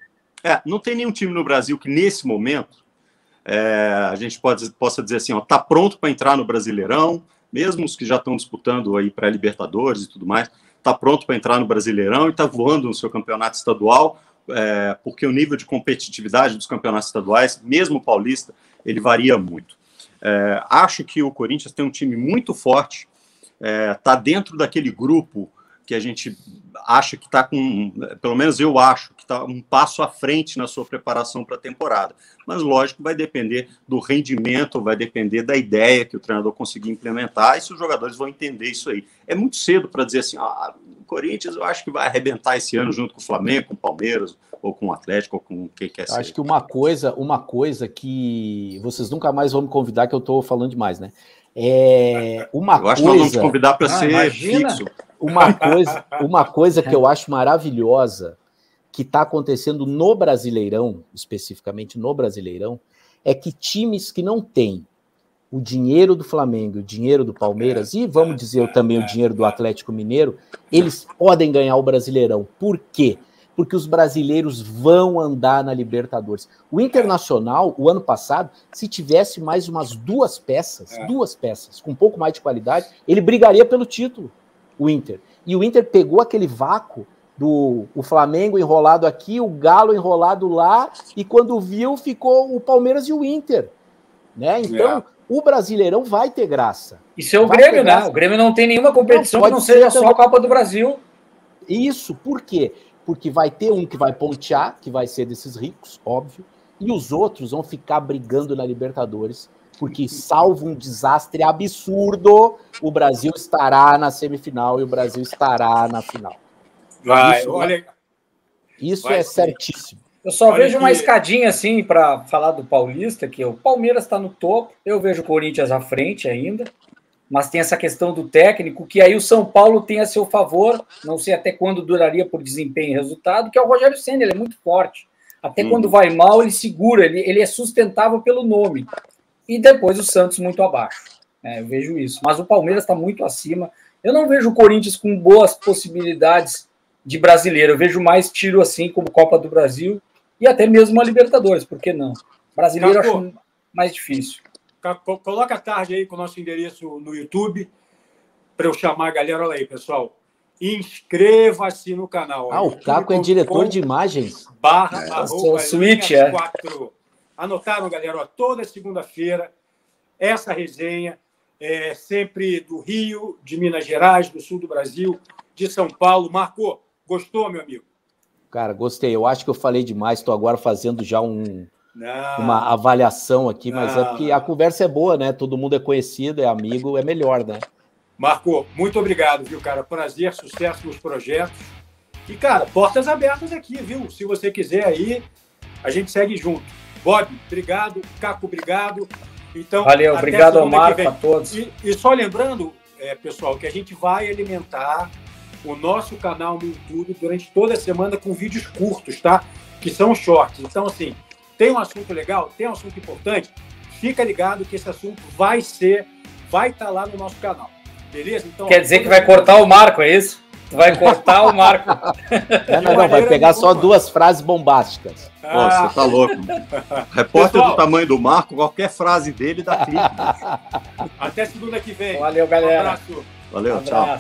não tem nenhum time no Brasil que, nesse momento, a gente possa dizer assim, está pronto para entrar no Brasileirão, mesmo os que já estão disputando aí para Libertadores e tudo mais, está pronto para entrar no Brasileirão e está voando no seu campeonato estadual, porque o nível de competitividade dos campeonatos estaduais, mesmo o paulista, ele varia muito. Acho que o Corinthians tem um time muito forte, está dentro daquele grupo que a gente acha que está com, pelo menos eu acho, que está um passo à frente na sua preparação para a temporada. Mas, lógico, vai depender do rendimento, vai depender da ideia que o treinador conseguir implementar e se os jogadores vão entender isso aí. É muito cedo para dizer assim, o Corinthians eu acho que vai arrebentar esse ano junto com o Flamengo, com o Palmeiras, ou com o Atlético, ou com quem quer ser. Acho que uma coisa que vocês nunca mais vão me convidar, que eu estou falando demais, né? Eu acho que nós vamos te convidar para ser imagina. fixo. Uma coisa que eu acho maravilhosa que está acontecendo no Brasileirão, especificamente no Brasileirão, é que times que não têm o dinheiro do Flamengo, o dinheiro do Palmeiras e, vamos dizer, também o dinheiro do Atlético Mineiro, eles podem ganhar o Brasileirão. Por quê? Porque os brasileiros vão andar na Libertadores. O Internacional, o ano passado, se tivesse mais umas duas peças, com um pouco mais de qualidade, ele brigaria pelo título, o Inter. E o Inter pegou aquele vácuo o Flamengo enrolado aqui, o Galo enrolado lá, e quando viu, ficou o Palmeiras e o Inter. Né? Então, o Brasileirão vai ter graça. Isso é o Grêmio, né? O Grêmio não tem nenhuma competição que não seja só a Copa do Brasil. Isso, por quê? Porque vai ter um que vai pontear, que vai ser desses ricos, óbvio, e os outros vão ficar brigando na Libertadores, porque salvo um desastre absurdo, o Brasil estará na semifinal e o Brasil estará na final. Isso é certíssimo. Eu só vejo uma escadinha assim para falar do Paulista, que o Palmeiras está no topo, eu vejo o Corinthians à frente ainda, mas tem essa questão do técnico, que aí o São Paulo tem a seu favor, não sei até quando duraria por desempenho e resultado, que é o Rogério Ceni, ele é muito forte. Até quando vai mal, ele segura, ele é sustentável pelo nome. E depois o Santos muito abaixo. Eu vejo isso. Mas o Palmeiras está muito acima. Eu não vejo o Corinthians com boas possibilidades de brasileiro. Eu vejo mais tiro assim, como Copa do Brasil, e até mesmo a Libertadores, por que não? Brasileiro Caco, acho mais difícil. Coloca a tarde aí com o nosso endereço no YouTube para eu chamar a galera. Olha aí, pessoal. Inscreva-se no canal. O Caco é diretor de imagens. Switch, /4. Anotaram, galera? Ó, toda segunda-feira, essa resenha é sempre do Rio, de Minas Gerais, do sul do Brasil, de São Paulo. Marco, gostou, meu amigo? Cara, gostei. Eu acho que eu falei demais. Estou agora fazendo já uma avaliação aqui, mas é porque a conversa é boa, né? Todo mundo é conhecido, é amigo, é melhor, né? Marco, muito obrigado, viu, cara? Prazer, sucesso nos projetos. E, cara, portas abertas aqui, viu? Se você quiser aí, a gente segue junto. Bob, obrigado. Caco, obrigado. Então, valeu, obrigado ao Marco, a todos. E só lembrando, pessoal, que a gente vai alimentar o nosso canal no YouTube durante toda a semana com vídeos curtos, tá? Que são shorts. Então, assim, tem um assunto legal, tem um assunto importante, fica ligado que esse assunto vai estar lá no nosso canal. Beleza? Então, quer dizer que vai cortar o Marco, é isso? Vai cortar o Marco. Não, vai pegar só 2 frases bombásticas. Você tá louco. Repórter do tamanho do Marco, qualquer frase dele dá clique. Até segunda que vem. Valeu, galera. Um abraço. Valeu, tchau.